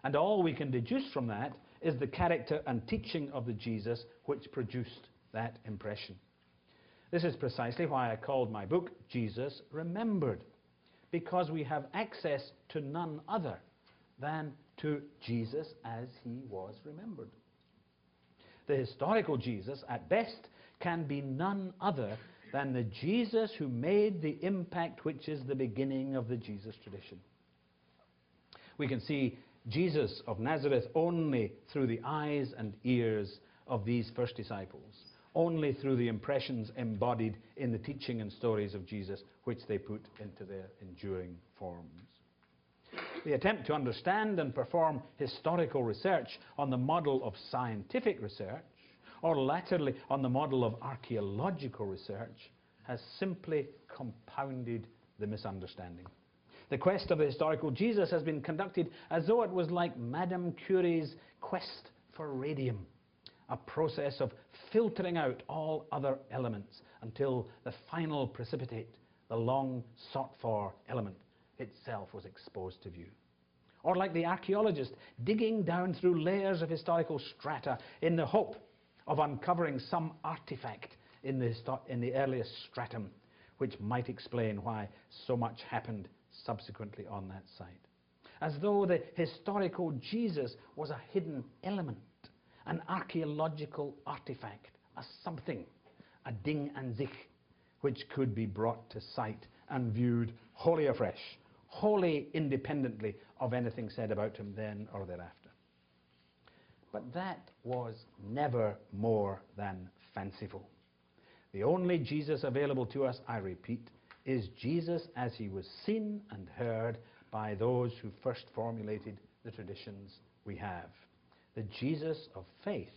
And all we can deduce from that is the character and teaching of the Jesus which produced that impression. This is precisely why I called my book Jesus Remembered, because we have access to none other than to Jesus as he was remembered. The historical Jesus, at best, can be none other than the Jesus who made the impact which is the beginning of the Jesus tradition. We can see Jesus of Nazareth only through the eyes and ears of these first disciples, only through the impressions embodied in the teaching and stories of Jesus which they put into their enduring forms. The attempt to understand and perform historical research on the model of scientific research, or latterly on the model of archaeological research, has simply compounded the misunderstanding. The quest of the historical Jesus has been conducted as though it was like Madame Curie's quest for radium, a process of filtering out all other elements until the final precipitate, the long sought-for element itself, was exposed to view. Or like the archaeologist digging down through layers of historical strata in the hope of uncovering some artifact in the earliest stratum which might explain why so much happened subsequently on that site. As though the historical Jesus was a hidden element, an archaeological artifact, a something, a ding and zich, which could be brought to sight and viewed wholly afresh, wholly independently of anything said about him then or thereafter. But that was never more than fanciful. The only Jesus available to us, I repeat, is Jesus as he was seen and heard by those who first formulated the traditions we have. The Jesus of faith.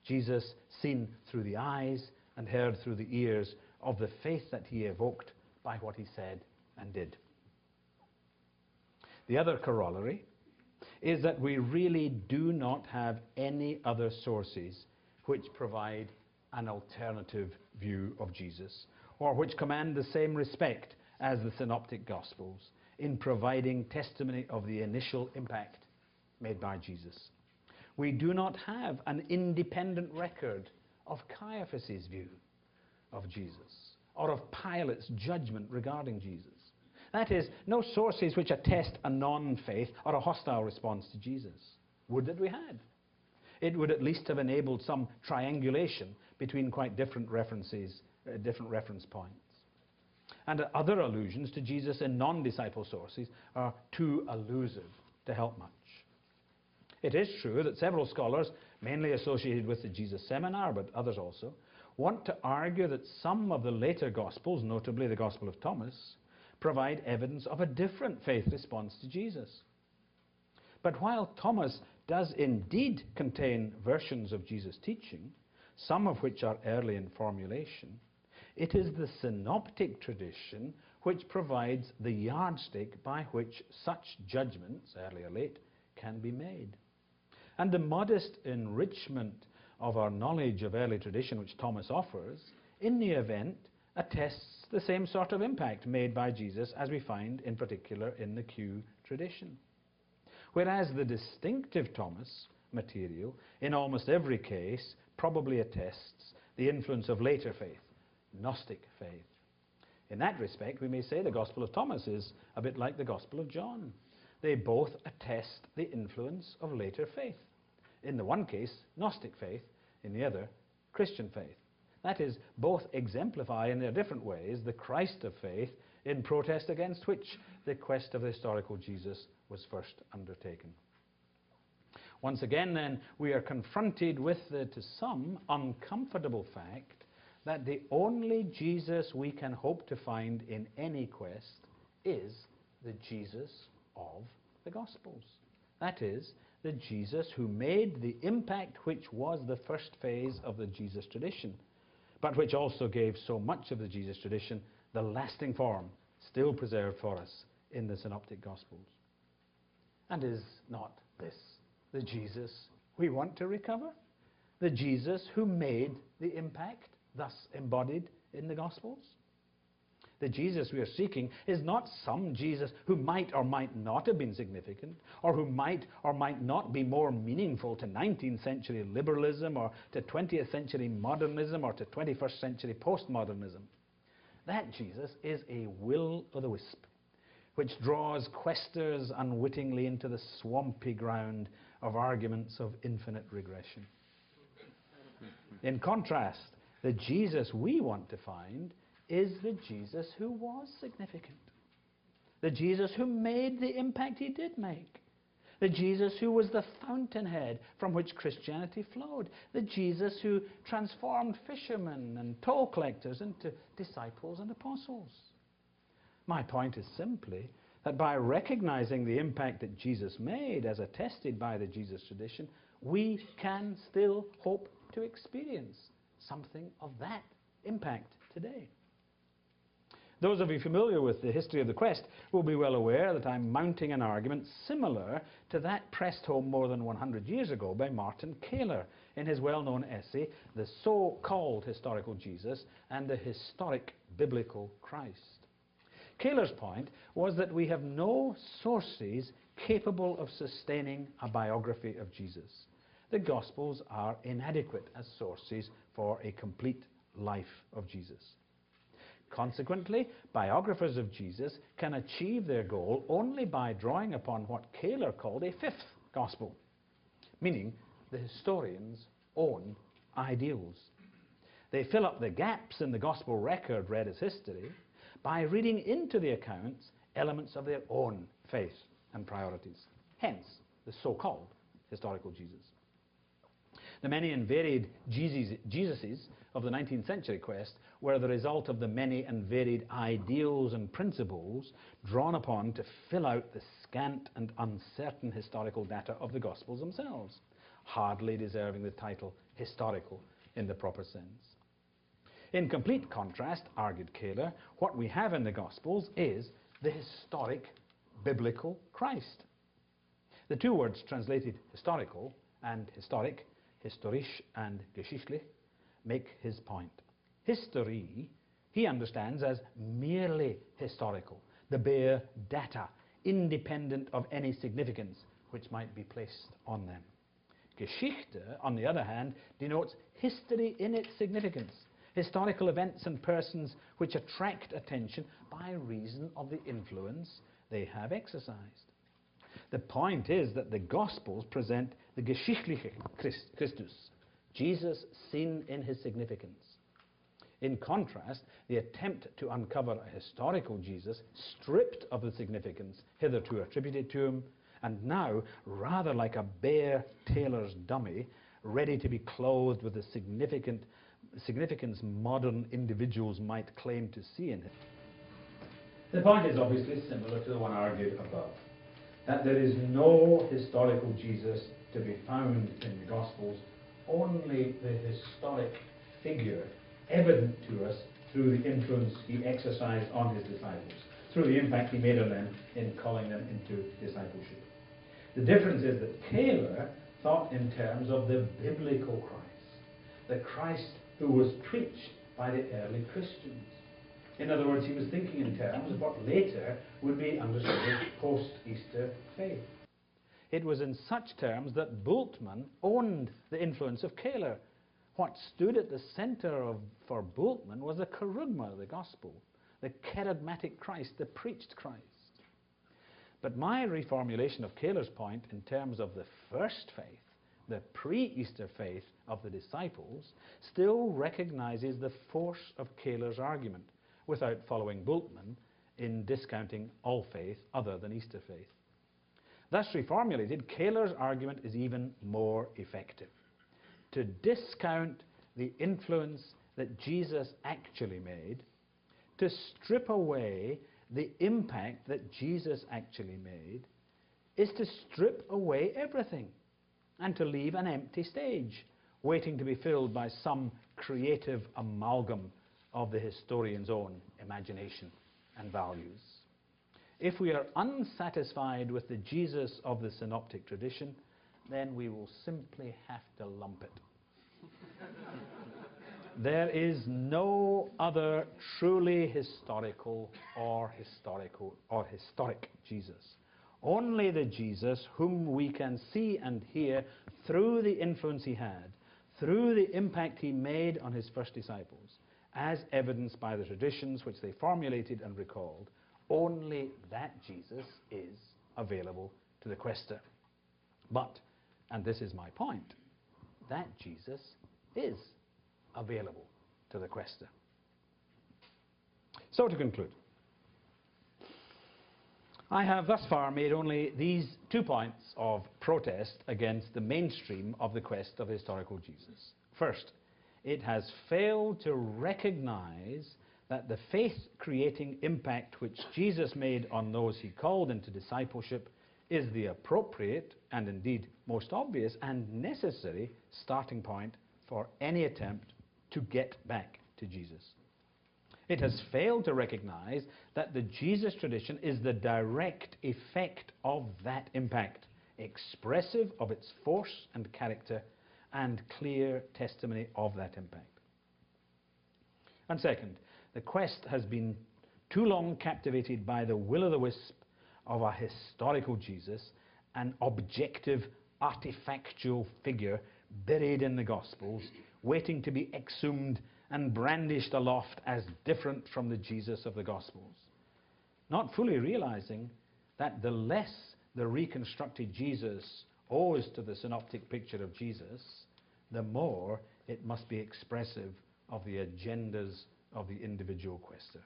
Jesus seen through the eyes and heard through the ears of the faith that he evoked by what he said and did. The other corollary is that we really do not have any other sources which provide an alternative view of Jesus, or which command the same respect as the Synoptic Gospels in providing testimony of the initial impact made by Jesus. We do not have an independent record of Caiaphas' view of Jesus, or of Pilate's judgment regarding Jesus. That is, no sources which attest a non-faith or a hostile response to Jesus. Would that we had. It would at least have enabled some triangulation between quite different references, different reference points. And other allusions to Jesus in non-disciple sources are too elusive to help much. It is true that several scholars, mainly associated with the Jesus Seminar, but others also, want to argue that some of the later Gospels, notably the Gospel of Thomas, provide evidence of a different faith response to Jesus. But while Thomas does indeed contain versions of Jesus' teaching, some of which are early in formulation, it is the synoptic tradition which provides the yardstick by which such judgments, early or late, can be made. And the modest enrichment of our knowledge of early tradition which Thomas offers, in the event, attests the same sort of impact made by Jesus as we find in particular in the Q tradition. Whereas the distinctive Thomas material, in almost every case, probably attests the influence of later faith, Gnostic faith. In that respect, we may say the Gospel of Thomas is a bit like the Gospel of John. They both attest the influence of later faith. In the one case, Gnostic faith, in the other, Christian faith. That is, both exemplify in their different ways the Christ of faith in protest against which the quest of the historical Jesus was first undertaken. Once again, then, we are confronted with the, to some, uncomfortable fact that the only Jesus we can hope to find in any quest is the Jesus of the Gospels. That is, the Jesus who made the impact which was the first phase of the Jesus tradition, but which also gave so much of the Jesus tradition the lasting form still preserved for us in the Synoptic Gospels. And is not this the Jesus we want to recover? The Jesus who made the impact thus embodied in the Gospels? The Jesus we are seeking is not some Jesus who might or might not have been significant, or who might or might not be more meaningful to 19th century liberalism, or to 20th century modernism, or to 21st century postmodernism. That Jesus is a will-o'-the-wisp, which draws questers unwittingly into the swampy ground of arguments of infinite regression. In contrast, the Jesus we want to find is the Jesus who was significant. The Jesus who made the impact he did make. The Jesus who was the fountainhead from which Christianity flowed. The Jesus who transformed fishermen and toll collectors into disciples and apostles. My point is simply that by recognizing the impact that Jesus made, as attested by the Jesus tradition, we can still hope to experience something of that impact today. Those of you familiar with the history of the quest will be well aware that I'm mounting an argument similar to that pressed home more than 100 years ago by Martin Kaylor in his well-known essay, The So-Called Historical Jesus and the Historic Biblical Christ. Kaylor's point was that we have no sources capable of sustaining a biography of Jesus. The Gospels are inadequate as sources for a complete life of Jesus. Consequently, biographers of Jesus can achieve their goal only by drawing upon what Kaylor called a fifth gospel, meaning the historian's own ideals. They fill up the gaps in the gospel record read as history by reading into the accounts elements of their own faith and priorities, hence the so-called historical Jesus. The many and varied Jesuses of the 19th century quest were the result of the many and varied ideals and principles drawn upon to fill out the scant and uncertain historical data of the Gospels themselves, hardly deserving the title historical in the proper sense. In complete contrast, argued Kaylor, what we have in the Gospels is the historic biblical Christ. The two words translated historical and historic, historisch and geschichtlich, make his point. History, he understands as merely historical, the bare data, independent of any significance which might be placed on them. Geschichte, on the other hand, denotes history in its significance, historical events and persons which attract attention by reason of the influence they have exercised. The point is that the Gospels present the geschichtliche Christus, Jesus seen in his significance. In contrast, the attempt to uncover a historical Jesus stripped of the significance hitherto attributed to him, and now rather like a bare tailor's dummy, ready to be clothed with the significance modern individuals might claim to see in it. The point is obviously similar to the one argued above, that there is no historical Jesus to be found in the Gospels, only the historic figure evident to us through the influence he exercised on his disciples, through the impact he made on them in calling them into discipleship. The difference is that Kaylor thought in terms of the biblical Christ, the Christ who was preached by the early Christians. In other words, he was thinking in terms of what later would be understood as post-Easter faith. It was in such terms that Bultmann owned the influence of Kaylor. What stood at the center for Bultmann was the kerygma of the gospel, the kerygmatic Christ, the preached Christ. But my reformulation of Kaylor's point in terms of the first faith, the pre-Easter faith of the disciples, still recognizes the force of Kaylor's argument, without following Bultmann in discounting all faith other than Easter faith. Thus reformulated, Kaylor's argument is even more effective. To discount the influence that Jesus actually made, to strip away the impact that Jesus actually made, is to strip away everything and to leave an empty stage, waiting to be filled by some creative amalgam of the historian's own imagination and values. If we are unsatisfied with the Jesus of the synoptic tradition, then we will simply have to lump it There is no other truly historic Jesus. Only the Jesus whom we can see and hear through the influence he had, through the impact he made on his first disciples, as evidenced by the traditions which they formulated and recalled. Only that Jesus is available to the quester. But, and this is my point, that Jesus is available to the quester. So to conclude, I have thus far made only these 2 points of protest against the mainstream of the quest of historical Jesus. First, it has failed to recognize that the faith-creating impact which Jesus made on those he called into discipleship is the appropriate and indeed most obvious and necessary starting point for any attempt to get back to Jesus. It has failed to recognize that the Jesus tradition is the direct effect of that impact, expressive of its force and character, and clear testimony of that impact. And second, the quest has been too long captivated by the will-o'-the-wisp of a historical Jesus, an objective, artifactual figure buried in the Gospels, waiting to be exhumed and brandished aloft as different from the Jesus of the Gospels, not fully realizing that the less the reconstructed Jesus owes to the synoptic picture of Jesus, the more it must be expressive of the agendas of the individual questers.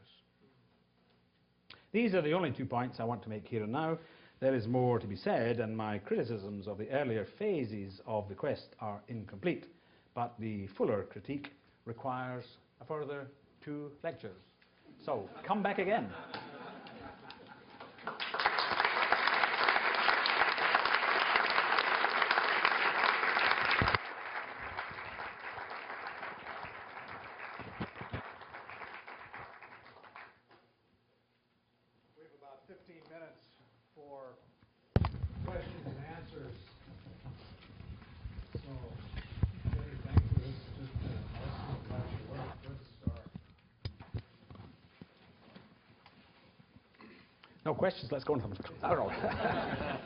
These are the only 2 points I want to make here and now. There is more to be said, and my criticisms of the earlier phases of the quest are incomplete, but the fuller critique requires a further 2 lectures. So, come back again. We have about 15 minutes for questions and answers. So, Jenny, thank you. This is just an excellent lecture. What a good start. No questions? Let's go on. I don't know.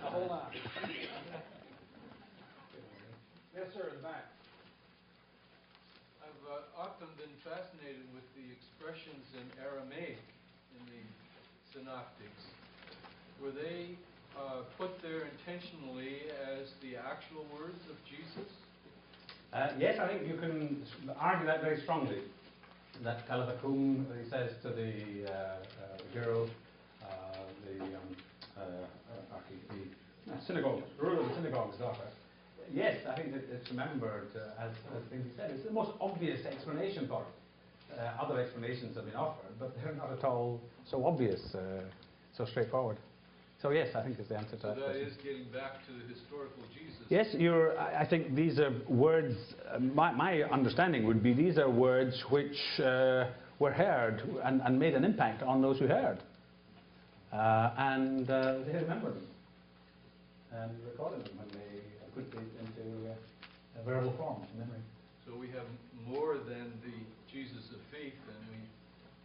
Hold on. Yes, sir, in the back. I've often been fascinated with the expressions in Aramaic in the Synoptics. Were they put there intentionally as the actual words of Jesus? Yes, I think you can argue that very strongly. That Kalavakum, he says to the girl, the synagogue, ruler of the synagogue's daughter. Yes, I think that it's remembered as things he said. It's the most obvious explanation for it. Other explanations have been offered, but they're not at all so obvious, so straightforward. So yes, I think is the answer to that. So that question. is getting back to the historical Jesus. Yes, I think these are words, my understanding would be these are words which were heard and made an impact on those who heard. And they remembered them and recorded them when they put it into a verbal form in memory. So we have more than the Jesus of faith, and we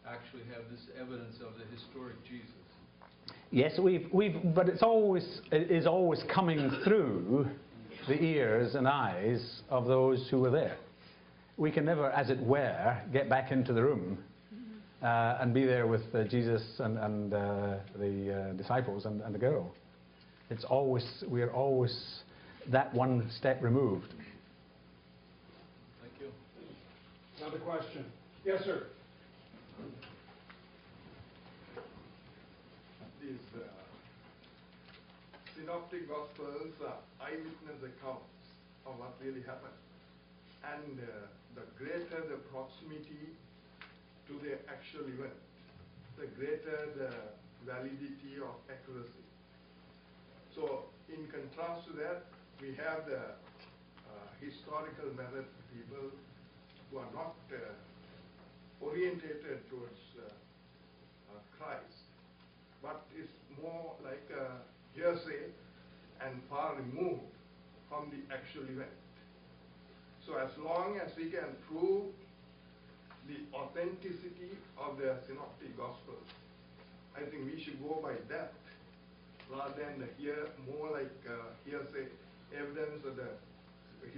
actually have this evidence of the historic Jesus. Yes, but it is always coming through the ears and eyes of those who were there. We can never, as it were, get back into the room and be there with Jesus and the disciples and the girl. We are always that one step removed. Thank you. Another question. Yes, sir. These synoptic gospels are eyewitness accounts of what really happened. And the greater the proximity to the actual event, the greater the validity of accuracy. So in contrast to that, we have the historical method people who are not orientated towards Christ, but is more like a hearsay and far removed from the actual event. So as long as we can prove the authenticity of the synoptic gospels, I think we should go by that rather than more like hearsay evidence of the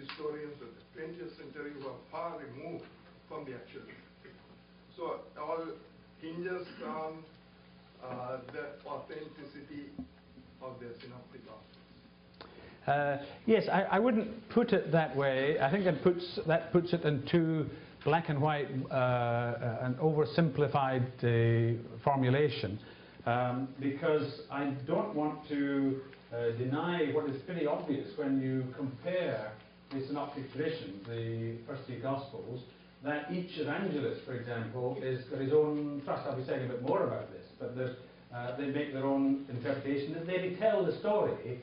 historians of the 20th century who are far removed from the actual. So all hinges on the authenticity of the synoptic gospels. Yes, I wouldn't put it that way. I think that puts it in too black and white, an oversimplified formulation, because I don't want to deny what is pretty obvious when you compare the synoptic traditions, the first three gospels, that each evangelist, for example, is got his own trust. I'll be saying a bit more about this, but they make their own interpretation, and they retell the story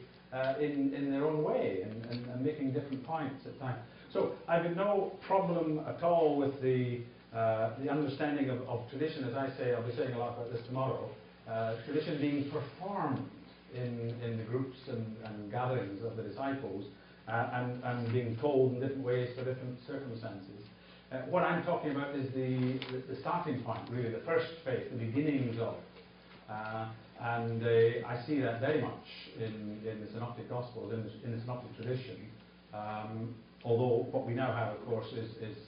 in their own way and making different points at times. So I've got no problem at all with the understanding of tradition. As I say, I'll be saying a lot about this tomorrow. Tradition being performed in the groups and gatherings of the disciples and being told in different ways for different circumstances. What I'm talking about is the starting point, really, the first faith, the beginnings of. And I see that very much in the Synoptic Gospels, in the Synoptic tradition. Although what we now have, of course, is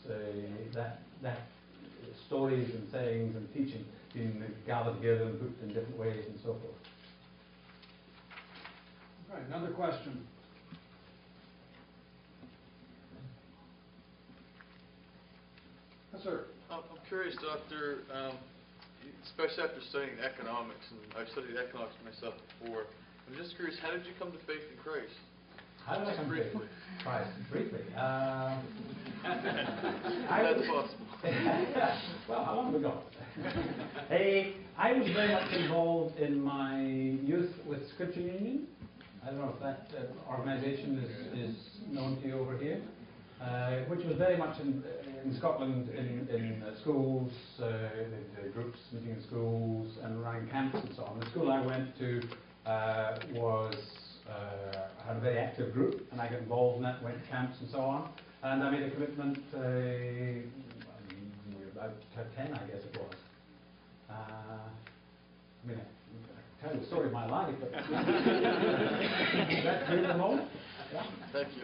that stories and sayings and teaching being gathered together and put in different ways and so forth. All right, another question. Yes, sir. I'm curious, Doctor, especially after studying economics, and I've studied economics myself before. I'm just curious, how did you come to faith in Christ? How did I come to faith in Christ? Briefly. That's possible. Well, how long ago? I was very much involved in my youth with Scripture Union. I don't know if that organisation is known to you over here, which was very much in Scotland, in schools, the groups meeting in schools and running camps and so on. The school I went to had a very active group, and I got involved in that, went to camps and so on. And I made a commitment about 10, I guess it was. I mean, I tell you the story of my life, but that's really the moment. Yeah. Thank you.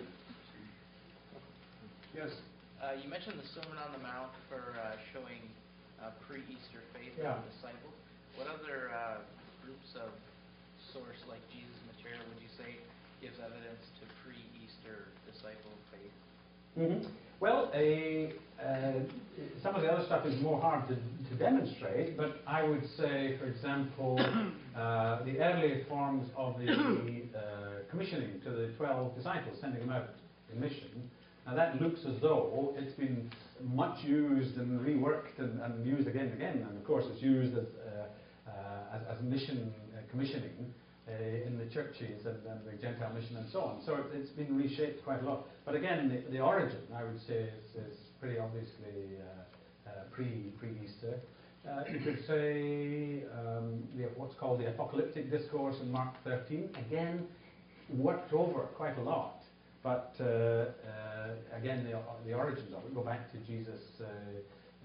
Yes. You mentioned the Sermon on the Mount for showing pre-Easter faith Yeah. of the disciples. What other groups of source like Jesus material would you say gives evidence to pre-Easter disciple faith? Mm-hmm. Well, some of the other stuff is more hard to demonstrate, but I would say, for example, the early forms of the commissioning to the 12 disciples, sending them out in mission. Now that looks as though it's been much used and reworked and used again and again, and of course it's used as mission commissioning in the churches and the Gentile mission and so on. So it's been reshaped quite a lot. But again, the origin, I would say, is pretty obviously pre-Easter. You could say we have what's called the apocalyptic discourse in Mark 13. Again, worked over quite a lot. But again, the origins of it go back to Jesus.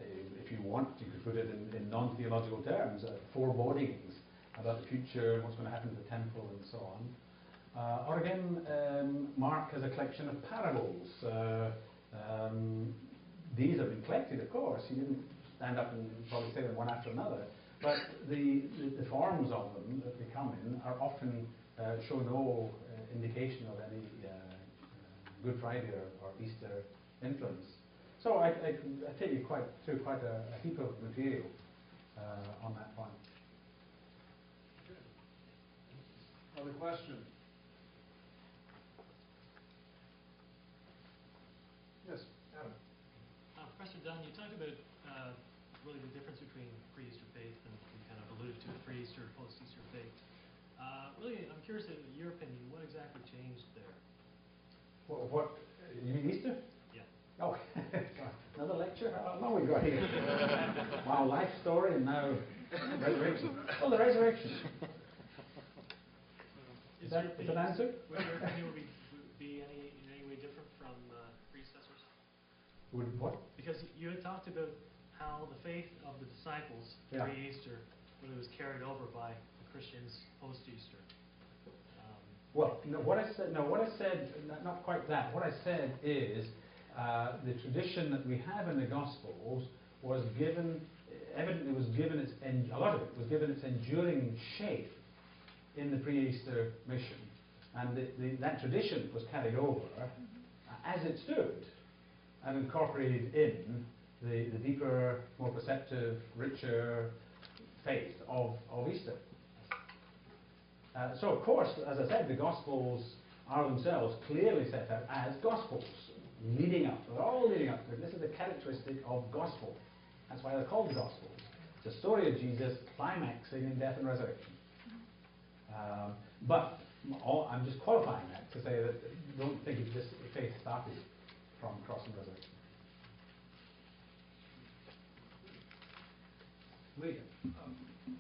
If you want, you could put it in non-theological terms, forebodings about the future and what's going to happen to the temple and so on. Or again, Mark has a collection of parables. These have been collected, of course. He didn't stand up and probably say them one after another. But the forms of them that they come in are often show no indication of any Good Friday or Easter influence. So I take you through quite a heap of material on that point. Other question? Yes, Adam. Professor Dunn, you talked about really the difference between pre-Easter faith and you kind of alluded to the pre-Easter, post-Easter faith. Really, I'm curious in your opinion, what exactly changed there? What you mean Easter? Yeah. Oh, another lecture? How long we got here? Wow, life story and now resurrection. Oh, the resurrection. Is that an answer? Would your opinion would be in any way different from predecessors? Would what? Because you had talked about how the faith of the disciples Yeah. pre-Easter really was carried over by the Christians post-Easter. Well, no, what I said, not quite that. What I said is the tradition that we have in the Gospels was given, evidently was given its, a lot of it was given its enduring shape in the pre-Easter mission. And that tradition was carried over as it stood and incorporated in the deeper, more perceptive, richer faith of Easter. So, of course, as I said, the Gospels are themselves clearly set out as Gospels, leading up. They're all leading up to it. This is a characteristic of Gospel. That's why they're called Gospels. It's the story of Jesus climaxing in death and resurrection. But I'm just qualifying that to say that don't think this faith started from cross and resurrection.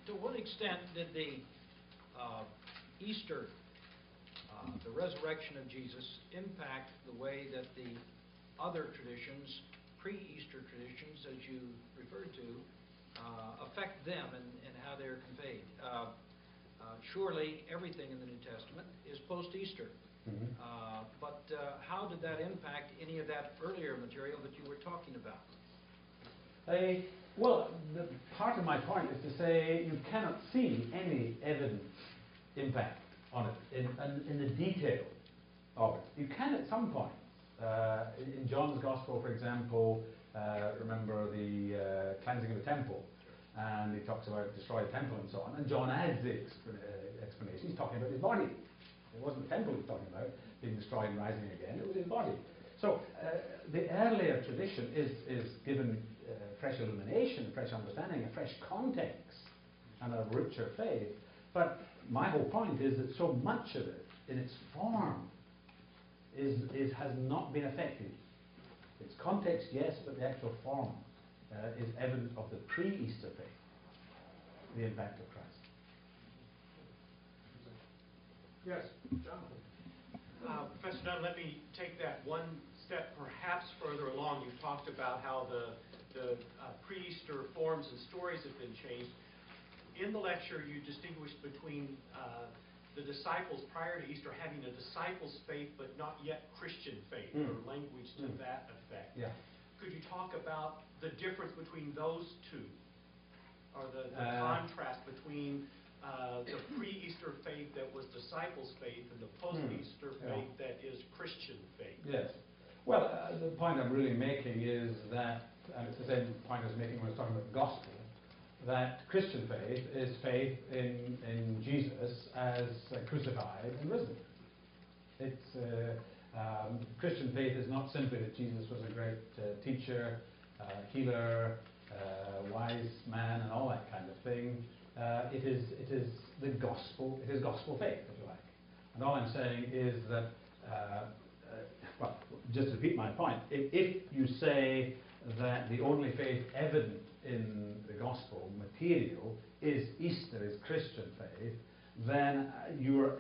To what extent did the Easter, the resurrection of Jesus, impact the way that the other traditions, pre-Easter traditions, as you referred to, affect them and how they're conveyed? Surely everything in the New Testament is post-Easter. But how did that impact any of that earlier material that you were talking about? Well, part of my point is to say you cannot see any evident impact on it in the detail of it. You can at some point. In John's Gospel, for example, remember the cleansing of the temple, and he talks about destroy the temple and so on, and John adds the explanation. He's talking about his body. It wasn't the temple he was talking about being destroyed and rising again, it was his body. So the earlier tradition is given fresh illumination, fresh understanding, a fresh context, and a richer faith. But my whole point is that so much of it, in its form, has not been affected. Its context, yes, but the actual form is evidence of the pre-Easter faith, the impact of Christ. Yes, Jonathan. Professor Dunn, let me take that one step perhaps further along. You talked about how the pre-Easter forms and stories have been changed. In the lecture, you distinguished between the disciples prior to Easter having a disciples' faith but not yet Christian faith, or language to that effect. Yeah. Could you talk about the difference between those two, or the contrast between the pre-Easter faith that was disciples' faith and the post-Easter faith that is Christian faith? Yes. Well, the point I'm really making is that, and it's the same point I was making when I was talking about the gospel, that Christian faith is faith in Jesus as crucified and risen. It's Christian faith is not simply that Jesus was a great teacher, healer, wise man, and all that kind of thing. It is the gospel. It is gospel faith, if you like. And all I'm saying is that, well, just to repeat my point, if you say that the only faith evident in the gospel material is Easter, is Christian faith, then you're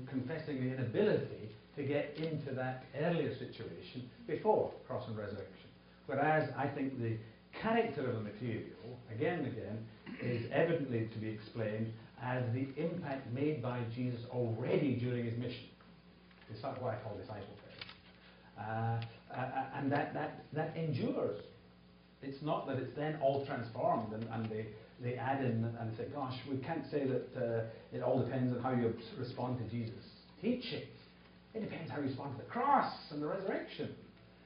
confessing the inability to get into that earlier situation before cross and resurrection. Whereas I think the character of the material, again and again, is evidently to be explained as the impact made by Jesus already during his mission. It's what I call disciple faith. And that endures. It's not that it's then all transformed and they add in and say, gosh, we can't say that it all depends on how you respond to Jesus' teaching. It depends how you respond to the cross and the resurrection.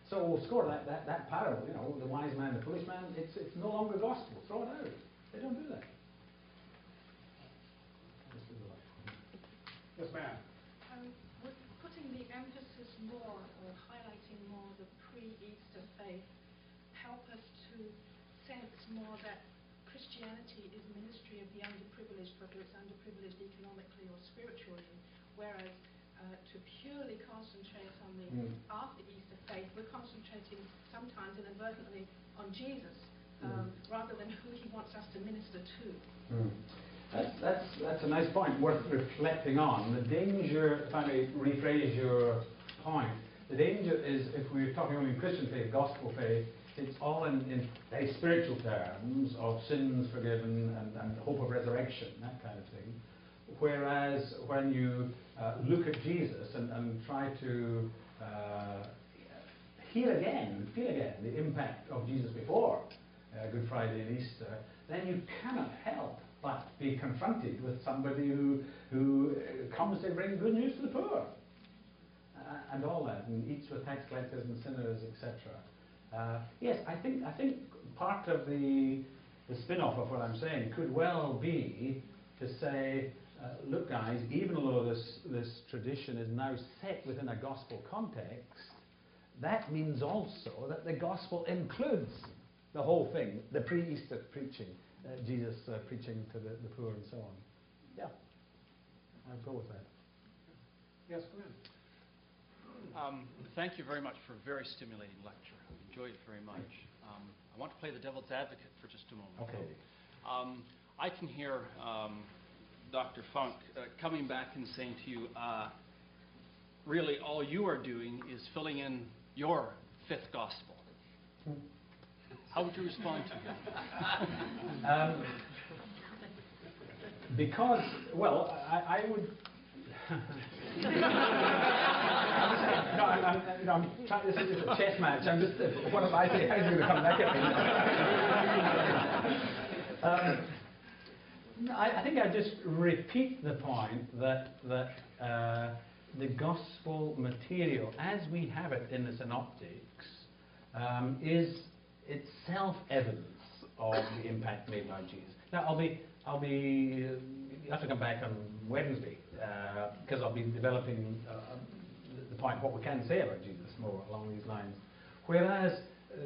So we'll score that parable, you know, the wise man, the foolish man, it's no longer gospel. Throw it out. They don't do that. Yes, ma'am. Would putting the emphasis more or highlighting more the pre-Easter faith help us to sense more that Christianity is ministry of the underprivileged, whether it's underprivileged economically or spiritually, whereas to purely concentrate on the after Easter faith, we're concentrating sometimes inadvertently on Jesus rather than who he wants us to minister to. That's a nice point, worth reflecting on. The danger, if I may rephrase your point, The danger is, if we're talking only Christian faith, gospel faith, it's all in very spiritual terms of sins forgiven and hope of resurrection, that kind of thing. Whereas when you look at Jesus and try to feel again the impact of Jesus before Good Friday and Easter, then you cannot help but be confronted with somebody who comes to bring good news to the poor. And all that, and eats with tax collectors and sinners, etc. Yes, I think part of the spin-off of what I'm saying could well be to say, look guys, even though this tradition is now set within a gospel context, that means also that the gospel includes the whole thing, the pre-Easter preaching, Jesus preaching to the poor and so on. Yeah, I'll go with that. Yes, go ahead. Thank you very much for a very stimulating lecture. I enjoyed it very much. I want to play the devil's advocate for just a moment. Okay. I can hear Dr. Funk coming back and saying to you, really all you are doing is filling in your fifth gospel. How would you respond to that? Because, well, I would... No, I'm trying, this is a chess match. I'm just, what if I say, how's he going to come back at me? I think I just repeat the point that the gospel material, as we have it in the synoptics, is itself evidence of the impact made by Jesus. Now, you have to come back on Wednesday, because I'll be developing the point, what we can say about Jesus more along these lines. Whereas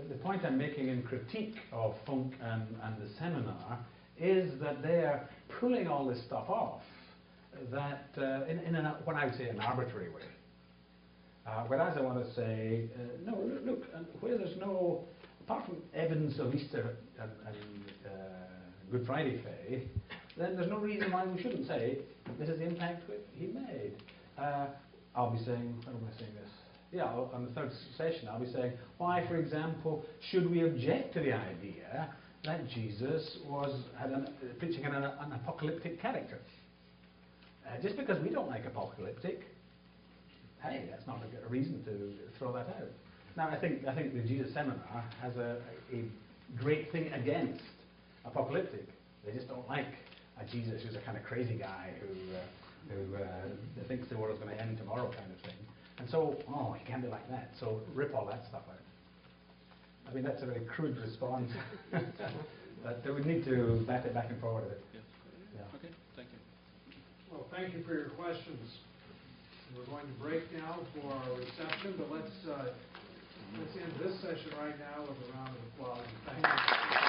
the point I'm making in critique of Funk and the seminar is that they're pulling all this stuff off that in what I would say an arbitrary way. Whereas I want to say, no, look, where there's no, apart from evidence of Easter and Good Friday faith, then there's no reason why we shouldn't say this is the impact he made. I'll be saying, when am I saying this? Yeah, on the third session I'll be saying, why, for example, should we object to the idea that Jesus had preaching an apocalyptic character? Just because we don't like apocalyptic, hey, that's not a reason to throw that out. Now, I think the Jesus seminar has a great thing against apocalyptic. They just don't like a Jesus who's a kind of crazy guy who thinks the world's going to end tomorrow kind of thing. And so, oh, he can't be like that. So rip all that stuff out. I mean, that's a very crude response. But we need to bat it back and forward a bit. Yes. Yeah. Okay, thank you. Well, thank you for your questions. We're going to break now for our reception, but let's end this session right now with a round of applause. Thank you.